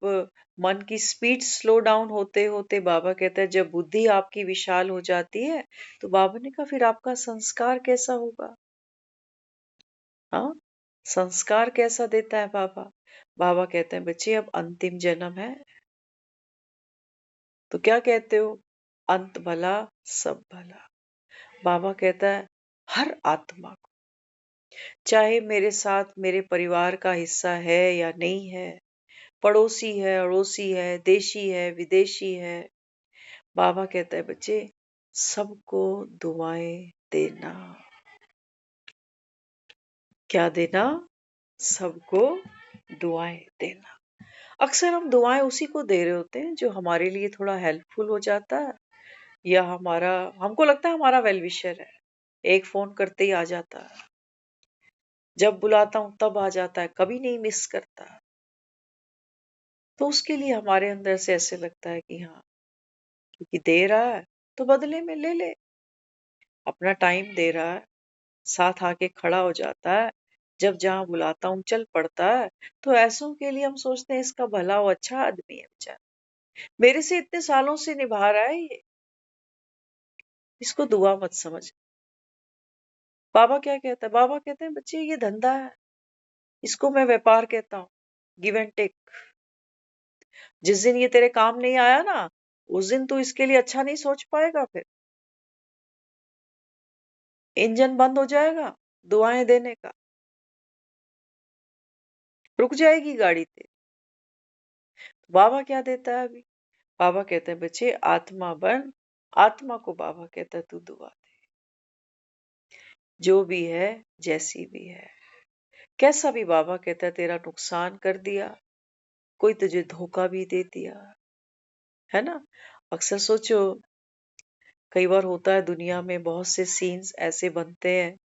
मन की स्पीड स्लो डाउन होते होते, बाबा कहता है जब बुद्धि आपकी विशाल हो जाती है, तो बाबा ने कहा फिर आपका संस्कार कैसा होगा? हाँ, संस्कार कैसा देता है बाबा? बाबा कहते हैं बच्चे अब अंतिम जन्म है, तो क्या कहते हो? अंत भला सब भला। बाबा कहता है हर आत्मा को, चाहे मेरे साथ मेरे परिवार का हिस्सा है या नहीं है, पड़ोसी है, अड़ोसी है, देशी है, विदेशी है, बाबा कहता है बच्चे सबको दुआएं देना। क्या देना? सबको दुआएं देना। अक्सर हम दुआएं उसी को दे रहे होते हैं जो हमारे लिए थोड़ा हेल्पफुल हो जाता है, या हमको लगता है हमारा वेल विशर है, एक फोन करते ही आ जाता है, जब बुलाता हूं तब आ जाता है, कभी नहीं मिस करता। तो उसके लिए हमारे अंदर से ऐसे लगता है कि हाँ, क्योंकि दे रहा है तो बदले में ले ले, अपना टाइम दे रहा है, साथ आके खड़ा हो जाता है, जब जहां बुलाता हूं चल पड़ता है। तो ऐसों के लिए हम सोचते हैं इसका भला हो, अच्छा आदमी है बेचारा, मेरे से इतने सालों से निभा रहा है ये, इसको दुआ मत समझ। बाबा क्या कहता है? बाबा कहते हैं बच्चे ये धंधा है, इसको मैं व्यापार कहता हूँ, गिव एंड टेक। जिस दिन ये तेरे काम नहीं आया ना, उस दिन तू इसके लिए अच्छा नहीं सोच पाएगा, फिर इंजन बंद हो जाएगा दुआएं देने का, रुक जाएगी गाड़ी तेरी। बाबा क्या देता है अभी? बाबा कहते हैं बच्चे आत्मा बन, आत्मा को बाबा कहता है तू दुआ दे, जो भी है, जैसी भी है, कैसा भी, बाबा कहता है तेरा नुकसान कर दिया, कोई तुझे धोखा भी दे दिया, है ना? अक्सर सोचो, कई बार होता है दुनिया में बहुत से सीन्स ऐसे बनते हैं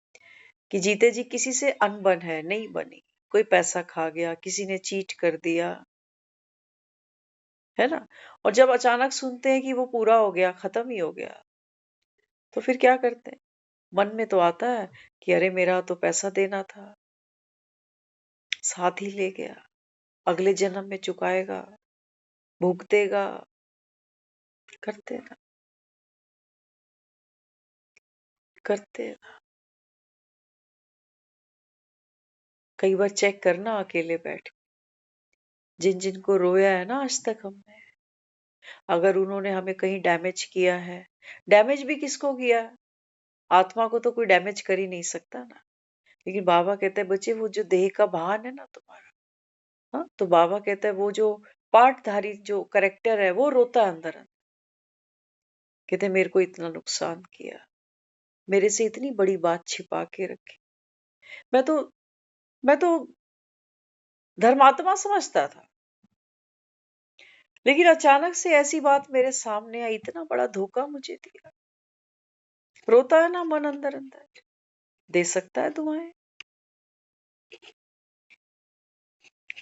कि जीते जी किसी से अनबन है, नहीं बनी, कोई पैसा खा गया, किसी ने चीट कर दिया, है ना? और जब अचानक सुनते हैं कि वो पूरा हो गया, खत्म ही हो गया, तो फिर क्या करते हैं? मन में तो आता है कि अरे मेरा तो पैसा देना था, साथ ही ले गया, अगले जन्म में चुकाएगा, भुगतेगा। करते ना, करते ना। कई बार चेक करना अकेले बैठ के, जिन जिन को रोया है ना आज तक हमने, अगर उन्होंने हमें कहीं डैमेज किया है, डैमेज भी किसको किया है? आत्मा को तो कोई डैमेज कर ही नहीं सकता ना। लेकिन बाबा कहते हैं बच्चे वो जो देह का भान है ना तुम्हारा, हाँ, तो बाबा कहता है वो जो पार्टधारी जो करेक्टर है वो रोता है अंदर अंदर, कहते हैं मेरे को इतना नुकसान किया, मेरे से इतनी बड़ी बात छिपा के रखी, मैं तो मैं तो धर्मात्मा समझता था, लेकिन अचानक से ऐसी बात मेरे सामने आई, इतना बड़ा धोखा मुझे दिया। रोता है ना मन अंदर अंदर, दे सकता है दुआएं,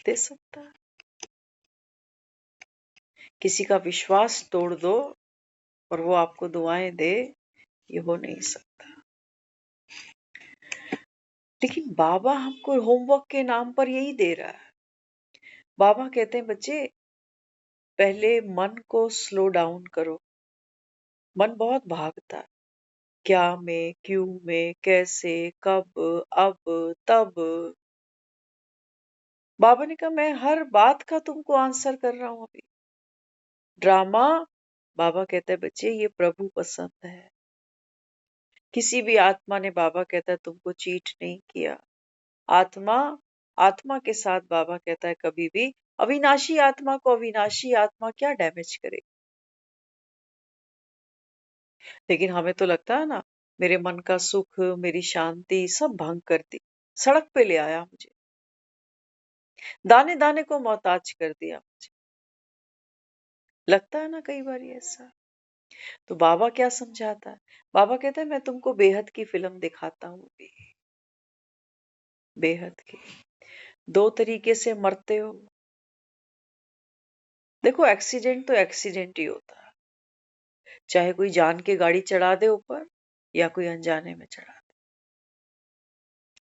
दे सकता है। किसी का विश्वास तोड़ दो और वो आपको दुआएं दे, ये हो नहीं सकता। लेकिन बाबा हमको होमवर्क के नाम पर यही दे रहा है। बाबा कहते हैं बच्चे पहले मन को स्लो डाउन करो, मन बहुत भागता है, क्या में, क्यों में, कैसे, कब, अब, तब। बाबा ने कहा मैं हर बात का तुमको आंसर कर रहा हूं अभी। ड्रामा। बाबा कहता है बच्चे ये प्रभु पसंद है। किसी भी आत्मा ने, बाबा कहता है, तुमको चीट नहीं किया। आत्मा, आत्मा के साथ बाबा कहता है कभी भी अविनाशी आत्मा को अविनाशी आत्मा क्या डैमेज करे। लेकिन हमें तो लगता है ना, मेरे मन का सुख, मेरी शांति सब भंग कर दी, सड़क पे ले आया मुझे, दाने दाने को मोहताज कर दिया मुझे। लगता है ना कई बार ऐसा। तो बाबा क्या समझाता है? बाबा कहता है मैं तुमको बेहद की फिल्म दिखाता हूँ अभी। बेहद की। दो तरीके से मरते हो। देखो एक्सीडेंट तो एक्सीडेंट ही होता है, चाहे कोई जान के गाड़ी चढ़ा दे ऊपर या कोई अनजाने में चढ़ा दे,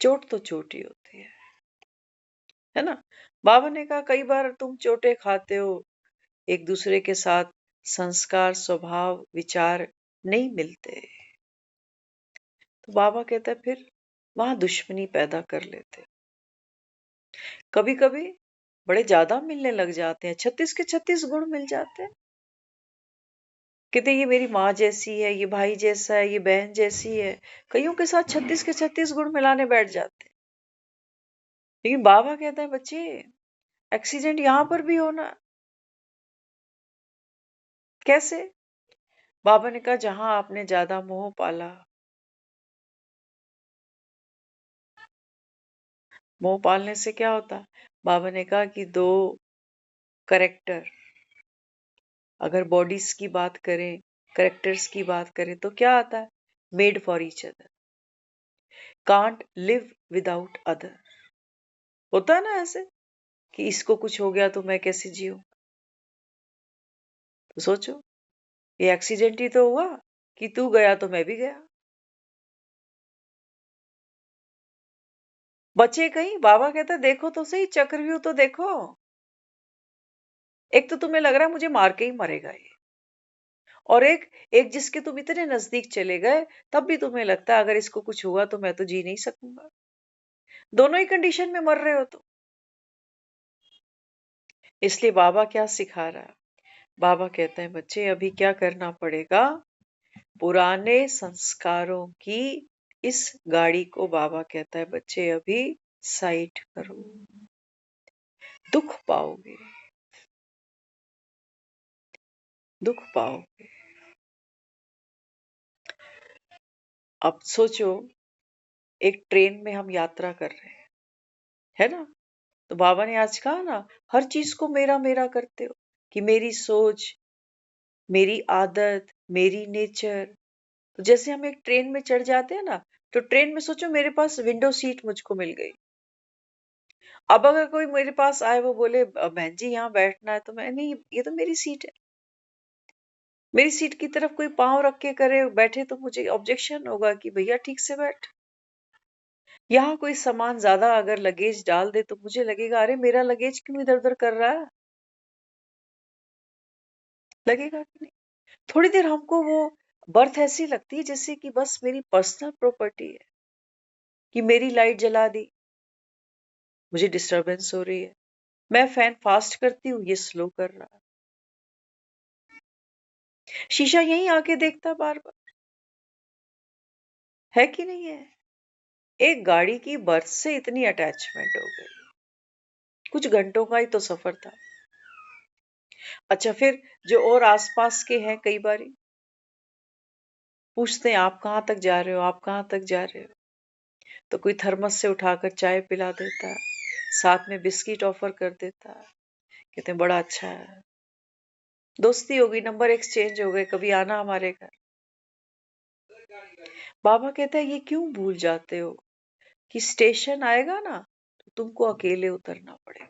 चोट तो चोट ही होती है ना। बाबा ने कहा कई बार तुम चोटें खाते हो, एक दूसरे के साथ संस्कार, स्वभाव, विचार नहीं मिलते, तो बाबा कहता है फिर वहां दुश्मनी पैदा कर लेते। कभी कभी बड़े ज्यादा मिलने लग जाते हैं, 36 के 36 गुण मिल जाते हैं। कहते ये मेरी माँ जैसी है, ये भाई जैसा है, ये बहन जैसी है। कईयों के साथ 36 के 36 गुण मिलाने बैठ जाते हैं। लेकिन बाबा कहते हैं बच्चे एक्सीडेंट यहां पर भी होना। कैसे? बाबा ने कहा जहां आपने ज्यादा मोह पाला, मोह पालने से क्या होता है? बाबा ने कहा कि दो करेक्टर, अगर बॉडीज की बात करें, करेक्टर्स की बात करें, तो क्या आता है? Made for each other, can't live without other. होता है ना ऐसे कि इसको कुछ हो गया तो मैं कैसे जीऊं। तो सोचो ये एक्सीडेंट ही तो हुआ कि तू गया तो मैं भी गया। बचे कहीं? बाबा कहता देखो तो सही, चक्रव्यूह तो देखो। एक तो तुम्हें लग रहा है मुझे मार के ही मरेगा ये, और एक एक जिसके तुम इतने नजदीक चले गए तब भी तुम्हें लगता है अगर इसको कुछ हुआ तो मैं तो जी नहीं सकूंगा। दोनों ही कंडीशन में मर रहे हो तो। इसलिए बाबा क्या सिखा रहा है? बाबा कहते हैं बच्चे अभी क्या करना पड़ेगा? पुराने संस्कारों की इस गाड़ी को बाबा कहता है बच्चे अभी साइड करो, दुख पाओगे, दुख पाओगे। अब सोचो एक ट्रेन में हम यात्रा कर रहे हैं, है ना? तो बाबा ने आज कहा ना, हर चीज को मेरा मेरा करते हो, कि मेरी सोच, मेरी आदत, मेरी नेचर। तो जैसे हम एक ट्रेन में चढ़ जाते हैं ना, तो ट्रेन में सोचो मेरे पास विंडो सीट मुझको मिल गई। अब अगर कोई मेरे पास आए वो बोले बहन जी यहाँ बैठना है, तो मैं नहीं, ये तो मेरी सीट है। मेरी सीट की तरफ कोई पांव रख के करे बैठे तो मुझे ऑब्जेक्शन होगा कि भैया ठीक से बैठ। यहाँ कोई सामान ज्यादा अगर लगेज डाल दे तो मुझे लगेगा अरे मेरा लगेज क्यों इधर उधर कर रहा है। लगेगा कि नहीं? थोड़ी देर हमको वो बर्थ ऐसी लगती है जैसे कि बस मेरी पर्सनल प्रॉपर्टी है, कि मेरी लाइट जला दी, मुझे डिस्टरबेंस हो रही है, मैं फैन फास्ट करती हूँ ये स्लो कर रहा है। शीशा यहीं आके देखता बार बार, है कि नहीं है? एक गाड़ी की बर्थ से इतनी अटैचमेंट हो गई। कुछ घंटों का ही तो सफर था। अच्छा फिर जो और आसपास के हैं कई बारी पूछते हैं आप कहाँ तक जा रहे हो, आप कहाँ तक जा रहे हो? तो कोई थर्मस से उठाकर चाय पिला देता है, साथ में बिस्किट ऑफर कर देता है, कहते हैं बड़ा अच्छा है, दोस्ती हो गई, नंबर एक्सचेंज हो गए, कभी आना हमारे घर। बाबा कहता है ये क्यों भूल जाते हो कि स्टेशन आएगा ना तो तुमको अकेले उतरना पड़ेगा।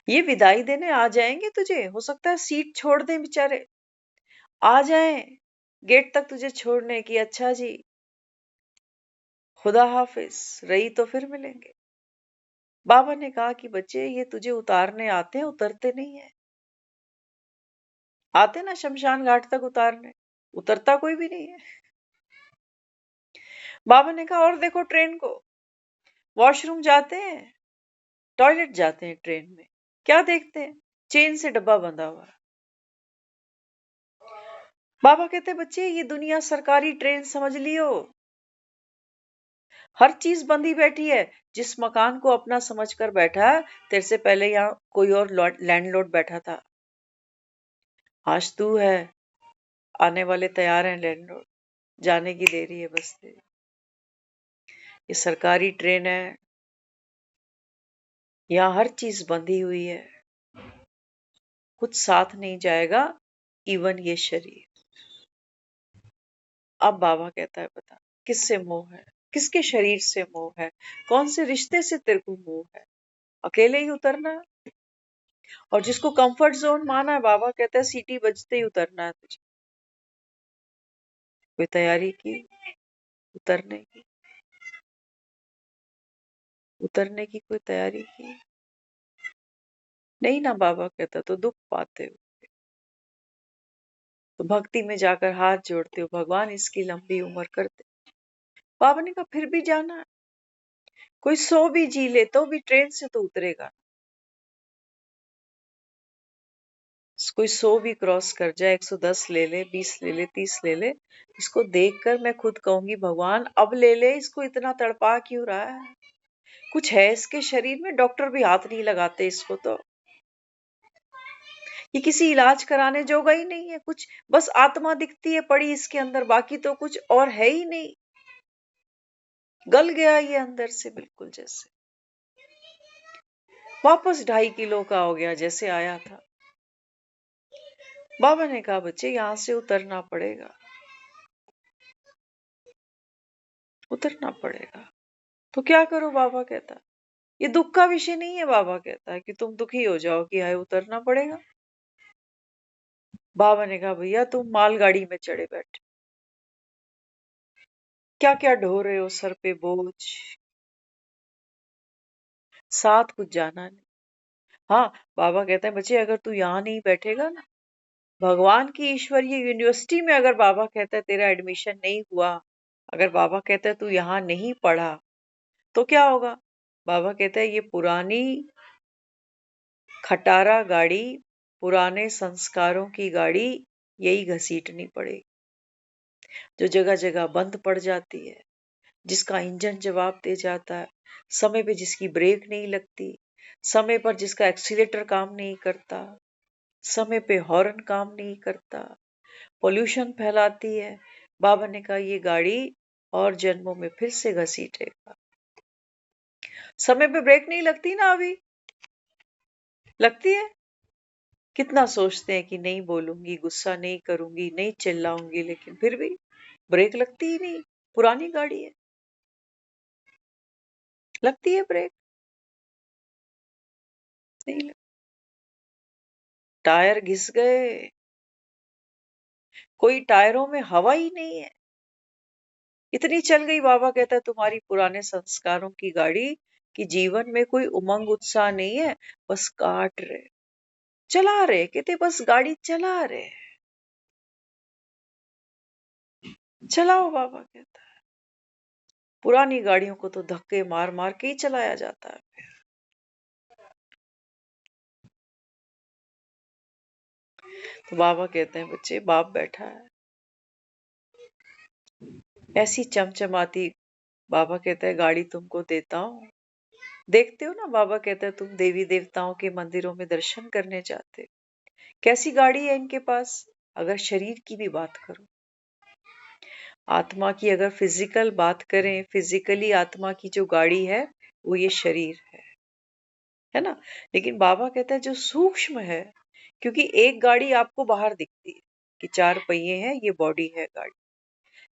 ये विदाई देने आ जाएंगे तुझे, हो सकता है सीट छोड़ दें बेचारे, आ जाएं गेट तक तुझे छोड़ने की, अच्छा जी खुदा हाफिज, रही तो फिर मिलेंगे। बाबा ने कहा कि बच्चे ये तुझे उतारने आते हैं, उतरते नहीं है। आते ना शमशान घाट तक उतारने, उतरता कोई भी नहीं है। बाबा ने कहा और देखो ट्रेन को, वॉशरूम जाते हैं, टॉयलेट जाते हैं ट्रेन में, क्या देखते हैं? चेन से डब्बा बंधा हुआ है। बाबा कहते हैं बच्चे ये दुनिया सरकारी ट्रेन समझ लियो, हर चीज बंधी बैठी है। जिस मकान को अपना समझकर बैठा है, तेरे से पहले यहाँ कोई और लैंडलॉर्ड बैठा था। आज तू है, आने वाले तैयार हैं लैंडलॉर्ड, जाने की देरी है बस तेरी। ये सरकारी ट्रेन है, यहाँ हर चीज बंधी हुई है, कुछ साथ नहीं जाएगा, इवन ये शरीर। अब बाबा कहता है बता, किससे मोह है, किसके शरीर से मोह है, कौन से रिश्ते से तेरे को मोह है? अकेले ही उतरना है। और जिसको कंफर्ट जोन माना है, बाबा कहता है सीटी बजते ही उतरना है तुझे। कोई तैयारी की उतरने की? उतरने की कोई तैयारी की नहीं ना? बाबा कहता तो दुख पाते हो, तो भक्ति में जाकर हाथ जोड़ते हो, भगवान इसकी लंबी उम्र करते। बाबा ने कहा फिर भी जाना है, कोई 100 भी जी ले तो भी ट्रेन से तो उतरेगा। कोई 100 भी क्रॉस कर जाए, 110 ले ले, 20 ले ले, 30 ले ले, इसको देखकर मैं खुद कहूंगी भगवान अब ले ले, इसको इतना तड़पा क्यों रहा है? कुछ है इसके शरीर में, डॉक्टर भी हाथ नहीं लगाते इसको तो। ये किसी इलाज कराने जोगा ही नहीं है, कुछ बस आत्मा दिखती है पड़ी इसके अंदर, बाकी तो कुछ और है ही नहीं। गल गया ये अंदर से बिल्कुल, जैसे वापस 2.5 किलो का हो गया जैसे आया था। बाबा ने कहा बच्चे यहां से उतरना पड़ेगा, उतरना पड़ेगा। तो क्या करो? बाबा कहता ये दुख का विषय नहीं है। बाबा कहता है कि तुम दुखी हो जाओ कि हाय उतरना पड़ेगा। बाबा ने कहा भैया तुम मालगाड़ी में चढ़े बैठे, क्या क्या ढो रहे हो सर पे बोझ, साथ कुछ जाना नहीं। हाँ, बाबा कहता है बच्चे अगर तू यहाँ नहीं बैठेगा ना, भगवान की ईश्वरीय यूनिवर्सिटी में अगर बाबा कहता है तेरा एडमिशन नहीं हुआ, अगर बाबा कहता है तू यहाँ नहीं पढ़ा, तो क्या होगा? बाबा कहता है ये पुरानी खटारा गाड़ी, पुराने संस्कारों की गाड़ी यही घसीटनी पड़ेगी, जो जगह जगह बंद पड़ जाती है, जिसका इंजन जवाब दे जाता है, समय पे जिसकी ब्रेक नहीं लगती, समय पर जिसका एक्सीलेटर काम नहीं करता, समय पे हॉर्न काम नहीं करता, पोल्यूशन फैलाती है। बाबा ने कहा ये गाड़ी और जन्मों में फिर से घसीटेगा। समय पे ब्रेक नहीं लगती ना, अभी लगती है। कितना सोचते हैं कि नहीं बोलूंगी, गुस्सा नहीं करूंगी, नहीं चिल्लाऊंगी, लेकिन फिर भी ब्रेक लगती ही नहीं। पुरानी गाड़ी है, लगती है ब्रेक? नहीं लगती। टायर घिस गए, कोई टायरों में हवा ही नहीं है, इतनी चल गई। बाबा कहता है तुम्हारी पुराने संस्कारों की गाड़ी कि जीवन में कोई उमंग उत्साह नहीं है, बस काट रहे, चला रहे, कहते बस गाड़ी चला रहे, चलाओ। बाबा कहता है पुरानी गाड़ियों को तो धक्के मार मार के ही चलाया जाता है। तो बाबा कहते हैं बच्चे बाप बैठा है, ऐसी चमचमाती, बाबा कहता है गाड़ी तुमको देता हूं, देखते हो ना? बाबा कहता है तुम देवी देवताओं के मंदिरों में दर्शन करने जाते, कैसी गाड़ी है इनके पास। अगर शरीर की भी बात करो, आत्मा की अगर फिजिकल बात करें, फिजिकली आत्मा की जो गाड़ी है वो ये शरीर है ना? लेकिन बाबा कहता है जो सूक्ष्म है, क्योंकि एक गाड़ी आपको बाहर दिखती है कि 4 पहिए हैं, ये बॉडी है गाड़ी,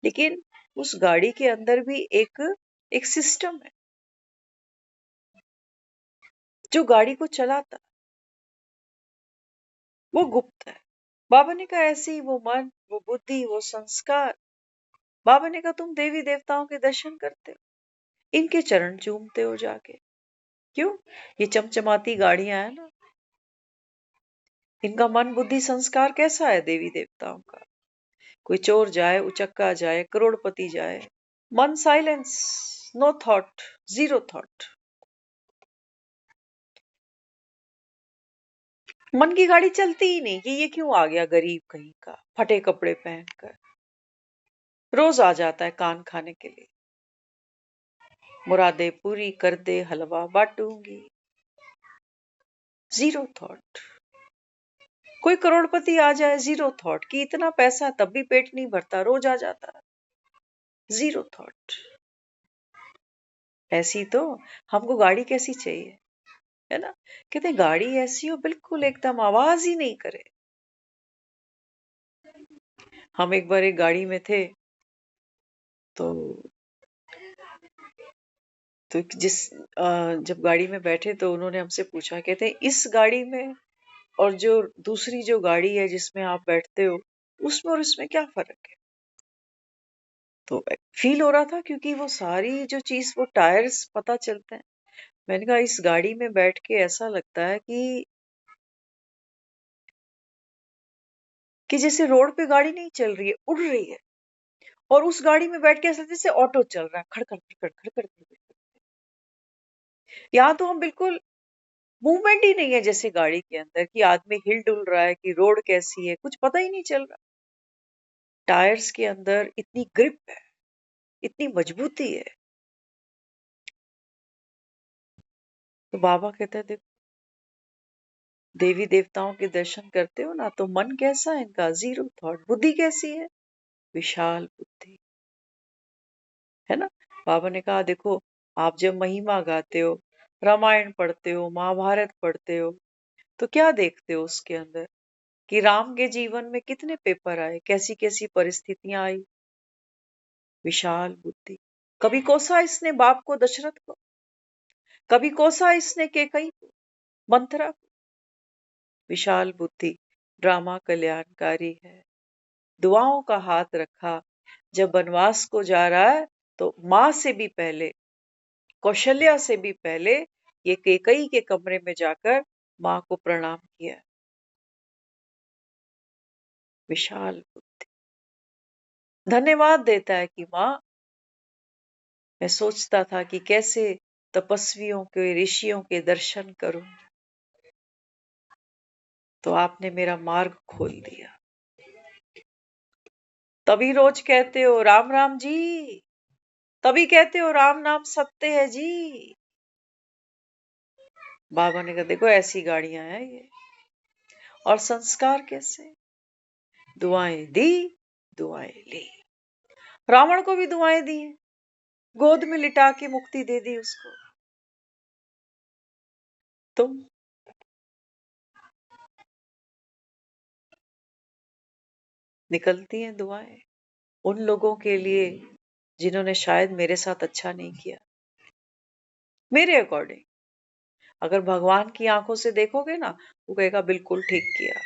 लेकिन उस गाड़ी के अंदर भी एक एक सिस्टम है जो गाड़ी को चलाता, वो गुप्त है। बाबा ने कहा ऐसे ही वो मन, वो बुद्धि, वो संस्कार। बाबा ने कहा तुम देवी देवताओं के दर्शन करते हो, इनके चरण चूमते हो जाके, क्यों? ये चमचमाती गाड़ियां है ना, इनका मन बुद्धि संस्कार कैसा है देवी देवताओं का? कोई चोर जाए, उचक्का जाए, करोड़पति जाए, मन silence, no thought, zero thought. मन की गाड़ी चलती ही नहीं कि ये क्यों आ गया गरीब कहीं का, फटे कपड़े पहनकर, रोज आ जाता है कान खाने के लिए, मुरादे पूरी कर दे हलवा बांटूंगी। Zero thought. कोई करोड़पति आ जाए, जीरो थॉट कि इतना पैसा तब भी पेट नहीं भरता, रोज आ जाता है, जीरो थॉट। ऐसी तो हमको गाड़ी कैसी चाहिए, है ना? कहते गाड़ी ऐसी हो बिल्कुल एकदम आवाज ही नहीं करे। हम एक बार एक गाड़ी में थे, तो जब गाड़ी में बैठे तो उन्होंने हमसे पूछा, कहते इस गाड़ी में और जो दूसरी जो गाड़ी है जिसमें आप बैठते हो, उसमें और इसमें क्या फर्क है? तो फील हो रहा था क्योंकि वो सारी जो चीज, वो टायर्स पता चलते हैं। मैंने कहा इस गाड़ी में बैठ के ऐसा लगता है कि जैसे रोड पे गाड़ी नहीं चल रही है, उड़ रही है। और उस गाड़ी में बैठ के ऐसा जैसे ऑटो चल रहा है, खड़खड़ खड़खड़ खड़खड़ खड़खड़। यहाँ तो हम बिल्कुल मूवमेंट ही नहीं है जैसे गाड़ी के अंदर, कि आदमी हिल डुल रहा है, कि रोड कैसी है, कुछ पता ही नहीं चल रहा। टायर्स के अंदर इतनी ग्रिप है, इतनी मजबूती है। तो बाबा कहते हैं देखो, देवी देवताओं के दर्शन करते हो ना, तो मन कैसा है इनका, जीरो थॉट। बुद्धि कैसी है, विशाल बुद्धि, है ना? बाबा ने कहा देखो, आप जब महिमा गाते हो, रामायण पढ़ते हो, महाभारत पढ़ते हो, तो क्या देखते हो उसके अंदर, कि राम के जीवन में कितने पेपर आए, कैसी कैसी परिस्थितियां आई। विशाल बुद्धि। कभी कोसा इसने बाप को, दशरथ को, कभी कोसा इसने केकई को, मंथरा को। विशाल बुद्धि, ड्रामा कल्याणकारी है। दुआओं का हाथ रखा, जब वनवास को जा रहा है तो माँ से भी पहले, कौशल्या से भी पहले, ये केकई के कमरे में जाकर माँ को प्रणाम किया। विशाल बुद्धि। धन्यवाद देता है कि माँ, मैं सोचता था कि कैसे तपस्वियों के, ऋषियों के दर्शन करूं, तो आपने मेरा मार्ग खोल दिया। तभी रोज कहते हो राम राम जी, तभी कहते हो राम नाम सत्य है जी। बाबा ने कहा देखो ऐसी गाड़ियां हैं ये, और संस्कार कैसे, दुआएं दी, दुआएं ली। रावण को भी दुआएं दी, गोद में लिटा के मुक्ति दे दी उसको। तुम निकलती हैं दुआएं उन लोगों के लिए जिन्होंने शायद मेरे साथ अच्छा नहीं किया, मेरे अकॉर्डिंग। अगर भगवान की आंखों से देखोगे ना, वो कहेगा बिल्कुल ठीक किया।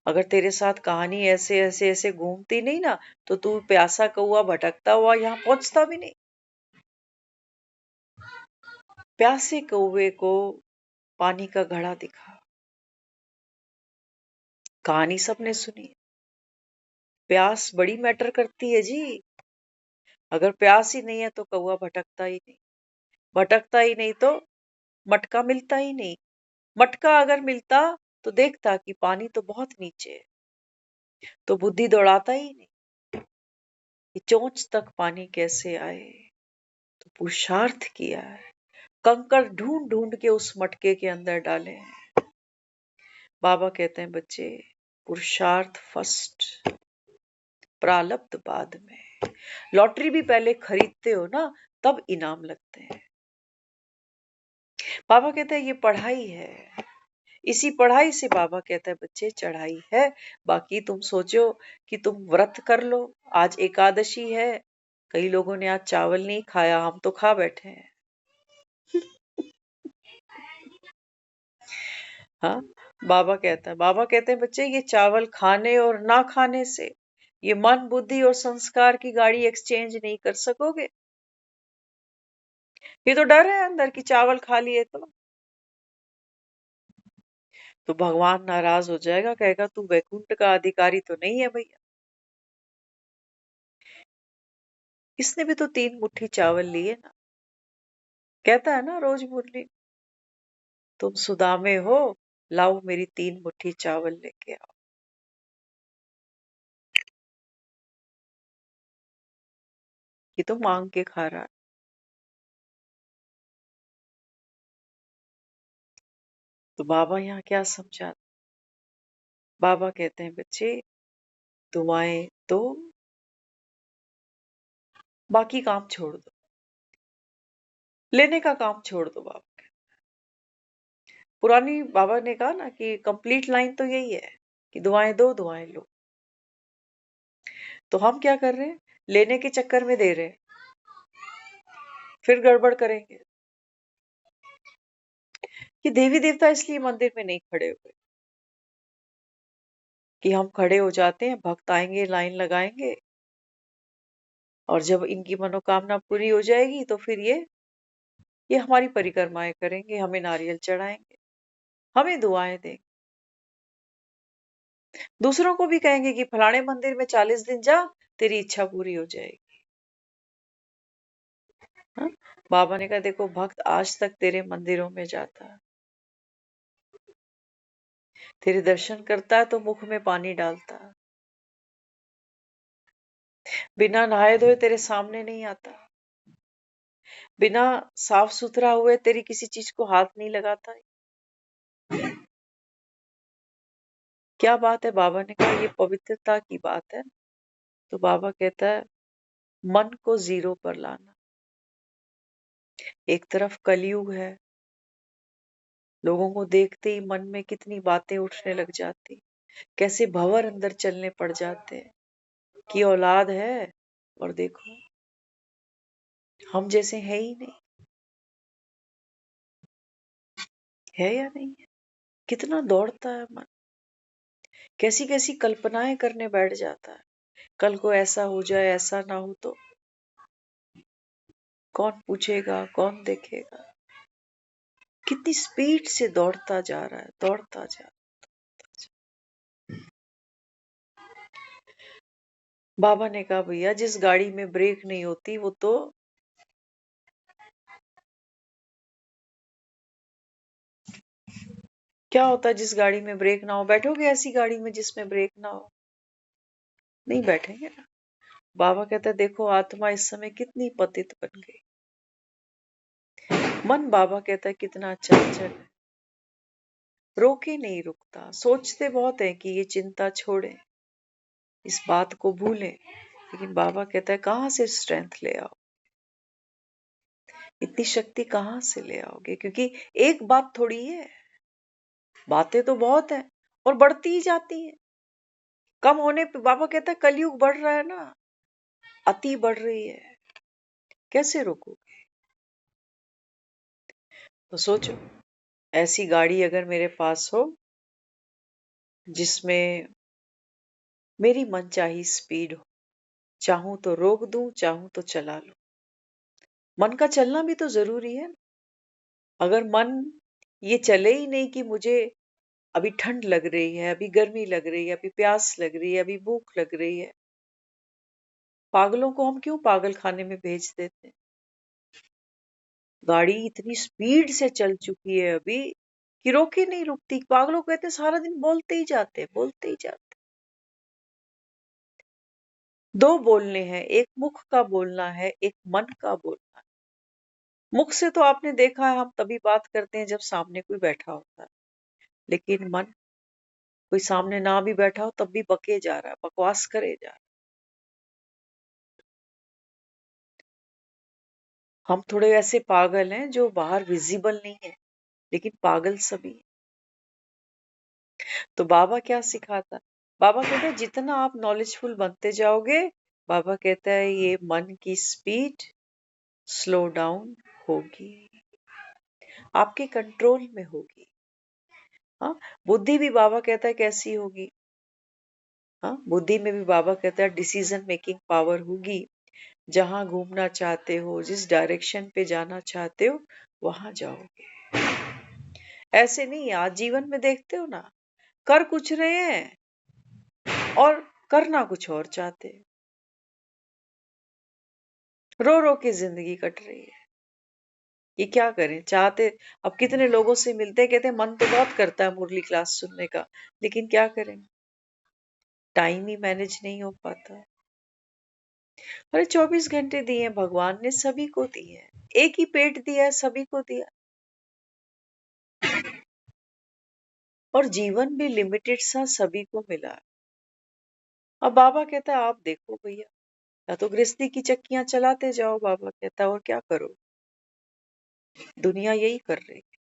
अगर तेरे साथ कहानी ऐसे ऐसे ऐसे घूमती नहीं ना, तो तू प्यासा कौआ भटकता हुआ यहाँ पहुंचता भी नहीं। प्यासे कौवे को पानी का घड़ा दिखा, कहानी सबने सुनी। प्यास बड़ी मैटर करती है जी। अगर प्यास ही नहीं है तो कौवा भटकता ही नहीं, भटकता ही नहीं तो मटका मिलता ही नहीं। मटका अगर मिलता तो देखता कि पानी तो बहुत नीचे है, तो बुद्धि दौड़ाता ही नहीं कि चोंच तक पानी कैसे आए। तो पुरुषार्थ किया है, कंकड़ ढूंढ ढूंढ के उस मटके के अंदर डाले हैं। बाबा कहते हैं बच्चे, पुरुषार्थ फर्स्ट, प्रारब्ध बाद में। लॉटरी भी पहले खरीदते हो ना, तब इनाम लगते हैं। बाबा कहते हैं ये पढ़ाई है, इसी पढ़ाई से बाबा कहता है बच्चे चढ़ाई है। बाकी तुम सोचो कि तुम व्रत कर लो, आज एकादशी है, कई लोगों ने आज चावल नहीं खाया, हम तो खा बैठे हैं। हाँ, बाबा कहते हैं बच्चे ये चावल खाने और ना खाने से ये मन, बुद्धि और संस्कार की गाड़ी एक्सचेंज नहीं कर सकोगे। ये तो डर है अंदर कि चावल खा लिए तो भगवान नाराज हो जाएगा, कहेगा तू वैकुंठ का अधिकारी तो नहीं है भैया। इसने भी तो 3 मुट्ठी चावल लिए ना। कहता है ना रोज मुरली, तुम सुदामे हो, लाओ मेरी 3 मुट्ठी चावल लेके आओ। ये तो मांग के खा रहा है। तो बाबा यहाँ क्या समझा? बाबा कहते हैं बच्चे, दुआएं तो बाकी काम छोड़ दो, लेने का काम छोड़ दो। बाबा पुरानी बाबा ने कहा ना कि कंप्लीट लाइन तो यही है कि दुआएं दो, दुआएं लो। तो हम क्या कर रहे हैं? लेने के चक्कर में दे रहे हैं, फिर गड़बड़ करेंगे। कि देवी देवता इसलिए मंदिर में नहीं खड़े हुए कि हम खड़े हो जाते हैं, भक्त आएंगे, लाइन लगाएंगे, और जब इनकी मनोकामना पूरी हो जाएगी तो फिर ये हमारी परिक्रमाएं करेंगे, हमें नारियल चढ़ाएंगे, हमें दुआएं देंगे, दूसरों को भी कहेंगे कि फलाने मंदिर में 40 दिन जा, तेरी इच्छा पूरी हो जाएगी। हाँ? बाबा ने कहा देखो, भक्त आज तक तेरे मंदिरों में जाता है, तेरे दर्शन करता है तो मुख में पानी डालता है, बिना नहाए धोए तेरे सामने नहीं आता, बिना साफ सुथरा हुए तेरी किसी चीज को हाथ नहीं लगाता। क्या बात है? बाबा ने कहा ये पवित्रता की बात है। तो बाबा कहता है मन को 0 पर लाना। एक तरफ कलयुग है, लोगों को देखते ही मन में कितनी बातें उठने लग जाती, कैसे भंवर अंदर चलने पड़ जाते हैं कि औलाद है और देखो हम जैसे है ही नहीं, है या नहीं है। कितना दौड़ता है मन, कैसी कैसी कल्पनाएं करने बैठ जाता है, कल को ऐसा हो जाए, ऐसा ना हो तो कौन पूछेगा, कौन देखेगा। कितनी स्पीड से दौड़ता जा रहा है, दौड़ता जा रहा है। बाबा ने कहा भैया जिस गाड़ी में ब्रेक नहीं होती वो तो क्या होता है? जिस गाड़ी में ब्रेक ना हो, बैठोगे ऐसी गाड़ी में जिसमें ब्रेक ना हो? नहीं बैठेंगे ना। बाबा कहता है देखो आत्मा इस समय कितनी पतित बन गई। मन बाबा कहता है कितना चंचल है, रोके नहीं रुकता। सोचते बहुत है कि ये चिंता छोड़े, इस बात को भूलें, लेकिन बाबा कहता है कहाँ से स्ट्रेंथ ले आओ, इतनी शक्ति कहाँ से ले आओगे? क्योंकि एक बात थोड़ी है, बातें तो बहुत है और बढ़ती ही जाती है। कम होने पे बाबा कहता है कलयुग बढ़ रहा है ना, अति बढ़ रही है, कैसे रोकोगे? तो सोचो, ऐसी गाड़ी अगर मेरे पास हो जिसमें मेरी मनचाही स्पीड हो, चाहूं तो रोक दूं, चाहूं तो चला लूं। मन का चलना भी तो जरूरी है। अगर मन ये चले ही नहीं कि मुझे अभी ठंड लग रही है, अभी गर्मी लग रही है, अभी प्यास लग रही है, अभी भूख लग रही है, पागलों को हम क्यों पागल खाने में भेज देते हैं? गाड़ी इतनी स्पीड से चल चुकी है अभी कि रोके नहीं रुकती। पागलों को कहते हैं सारा दिन बोलते ही जाते हैं, बोलते ही जाते। दो बोलने हैं, एक मुख का बोलना है, एक मन का बोलना है। मुख से तो आपने देखा है हम तभी बात करते हैं जब सामने कोई बैठा होता है, लेकिन मन कोई सामने ना भी बैठा हो तब भी बके जा रहा है, बकवास करे जा रहा है। हम थोड़े ऐसे पागल हैं जो बाहर विजिबल नहीं है, लेकिन पागल सभी हैं। तो बाबा क्या सिखाता? बाबा कहता है जितना आप नॉलेजफुल बनते जाओगे, बाबा कहता है ये मन की स्पीड स्लो डाउन होगी, आपके कंट्रोल में होगी। हाँ, बुद्धि भी बाबा कहता है कैसी होगी? हाँ, बुद्धि में भी बाबा कहता है डिसीजन मेकिंग पावर होगी। जहां घूमना चाहते हो, जिस डायरेक्शन पे जाना चाहते हो, वहां जाओगे। ऐसे नहीं, आज जीवन में देखते हो ना, कर कुछ रहे हैं और करना कुछ और चाहते हैं। रो रो के जिंदगी कट रही है। ये क्या करें, चाहते अब कितने लोगों से मिलते हैं, कहते हैं मन तो बहुत करता है मुरली क्लास सुनने का, लेकिन क्या करें, टाइम ही मैनेज नहीं हो पाता। अरे 24 घंटे दिए हैं भगवान ने, सभी को दिए हैं, एक ही पेट दिया है, सभी को दिया, और जीवन भी लिमिटेड सा सभी को मिला है। अब बाबा कहता है आप देखो भैया, या तो गृहस्थी की चक्कियां चलाते जाओ, बाबा कहता है, और क्या करो, दुनिया यही कर रही है।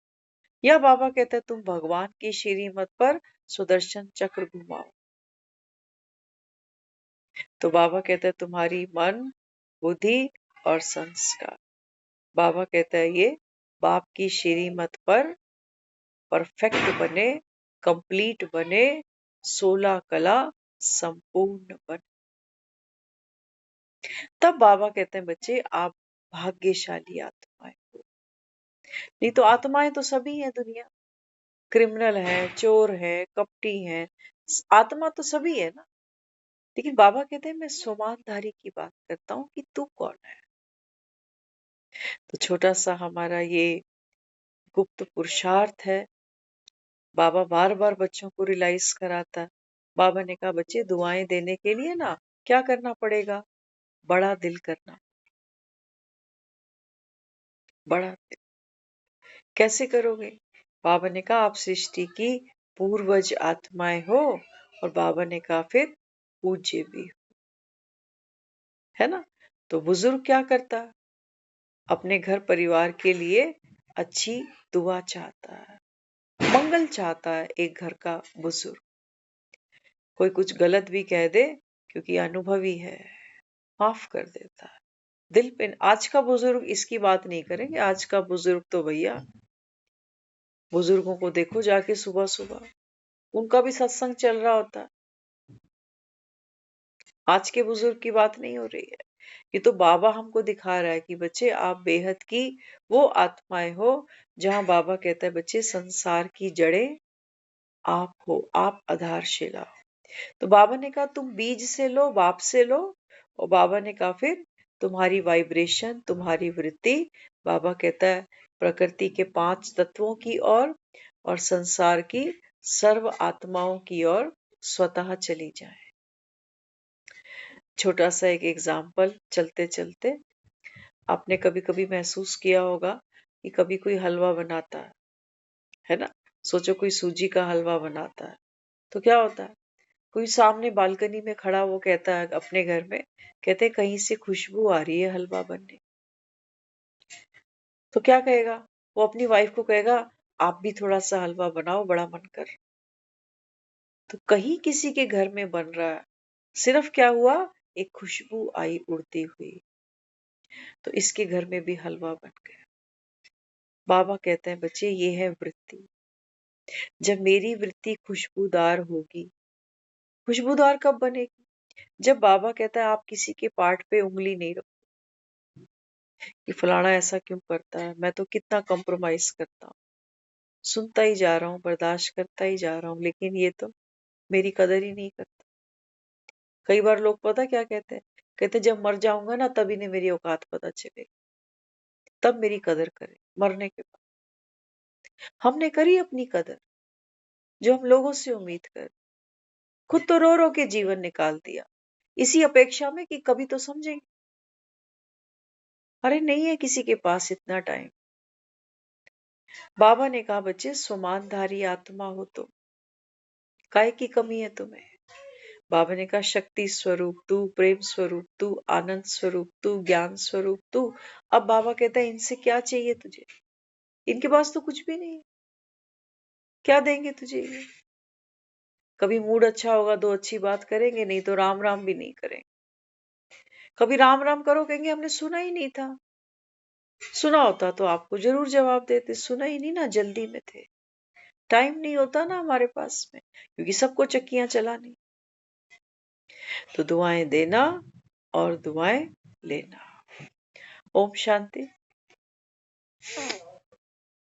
या बाबा कहता है तुम भगवान की श्रीमत पर सुदर्शन चक्र घुमाओ। तो बाबा कहता है तुम्हारी मन, बुद्धि और संस्कार, बाबा कहता है ये बाप की श्रीमत पर परफेक्ट बने, कंप्लीट बने, 16 कला संपूर्ण बने। तब बाबा कहते हैं बच्चे आप भाग्यशाली आत्माएं हो। नहीं तो आत्माएं तो सभी हैं दुनिया, क्रिमिनल है, चोर है, कपटी है, आत्मा तो सभी है ना। लेकिन बाबा कहते हैं मैं सोमानधारी की बात करता हूँ कि तू कौन है। तो छोटा सा हमारा ये गुप्त पुरुषार्थ है, बाबा बार बार बच्चों को रियलाइज कराता है। बाबा ने कहा बच्चे दुआएं देने के लिए ना क्या करना पड़ेगा, बड़ा दिल करना, बड़ा दिल। कैसे करोगे, बाबा ने कहा आप सृष्टि की पूर्वज आत्माएं हो, और बाबा ने कहा फिर पूज्य भी हो, है ना। तो बुजुर्ग क्या करता है, अपने घर परिवार के लिए अच्छी दुआ चाहता है, मंगल चाहता है एक घर का बुजुर्ग। कोई कुछ गलत भी कह दे, क्योंकि अनुभवी है, माफ कर देता है दिल पे। आज का बुजुर्ग इसकी बात नहीं करेंगे, आज का बुजुर्ग तो भैया, बुजुर्गों को देखो जाके सुबह सुबह, उनका भी सत्संग चल रहा होता है। आज के बुजुर्ग की बात नहीं हो रही है। ये तो बाबा हमको दिखा रहा है कि बच्चे आप बेहद की वो आत्माएं हो, जहां बाबा कहता है बच्चे संसार की जड़ें आप हो, आप आधारशिला हो। तो बाबा ने कहा तुम बीज से लो, बाप से लो, और बाबा ने कहा फिर तुम्हारी वाइब्रेशन, तुम्हारी वृत्ति, बाबा कहता है प्रकृति के 5 तत्वों की ओर और संसार की सर्व आत्माओं की ओर स्वतः चली जाए। छोटा सा एक एग्जाम्पल चलते चलते, आपने कभी कभी महसूस किया होगा कि कभी कोई हलवा बनाता है ना, सोचो कोई सूजी का हलवा बनाता है, तो क्या होता है, कोई सामने बालकनी में खड़ा वो कहता है अपने घर में, कहते कहीं से खुशबू आ रही है हलवा बनने। तो क्या कहेगा, वो अपनी वाइफ को कहेगा आप भी थोड़ा सा हलवा बनाओ, बड़ा मन कर। तो कहीं किसी के घर में बन रहा है, सिर्फ क्या हुआ, एक खुशबू आई उड़ती हुई, तो इसके घर में भी हलवा बन गया। बाबा कहते हैं बच्चे ये है वृत्ति, जब मेरी वृत्ति खुशबूदार होगी, खुशबूदार कब बनेगी, जब बाबा कहता है आप किसी के पार्ट पे उंगली नहीं रखो कि फलाना ऐसा क्यों करता है, मैं तो कितना कॉम्प्रोमाइज करता हूँ, सुनता ही जा रहा हूँ, बर्दाश्त करता ही जा रहा हूँ, लेकिन ये तो मेरी कदर ही नहीं करता। कई बार लोग पता क्या कहते हैं, कहते जब मर जाऊंगा ना तभी ने मेरी औकात पता चलेगी, तब मेरी कदर करे, मरने के बाद। हमने करी अपनी कदर जो हम लोगों से उम्मीद कर, खुद तो रो रो के जीवन निकाल दिया इसी अपेक्षा में कि कभी तो समझेंगे। अरे नहीं है किसी के पास इतना टाइम। बाबा ने कहा बच्चे स्वमानधारी आत्मा हो तो काय की कमी है तुम्हें। बाबा ने कहा शक्ति स्वरूप तू, प्रेम स्वरूप तू, आनंद स्वरूप तू, ज्ञान स्वरूप तू। अब बाबा कहता है इनसे क्या चाहिए तुझे, इनके पास तो कुछ भी नहीं, क्या देंगे तुझे ये। कभी मूड अच्छा होगा तो अच्छी बात करेंगे, नहीं तो राम राम भी नहीं करेंगे। कभी राम राम करो, कहेंगे हमने सुना ही नहीं था, सुना होता तो आपको जरूर जवाब देते, सुना ही नहीं ना, जल्दी में थे, टाइम नहीं होता ना हमारे पास में, क्योंकि सबको चक्कियां चलानी। तो दुआएं देना और दुआएं लेना। ओम शांति।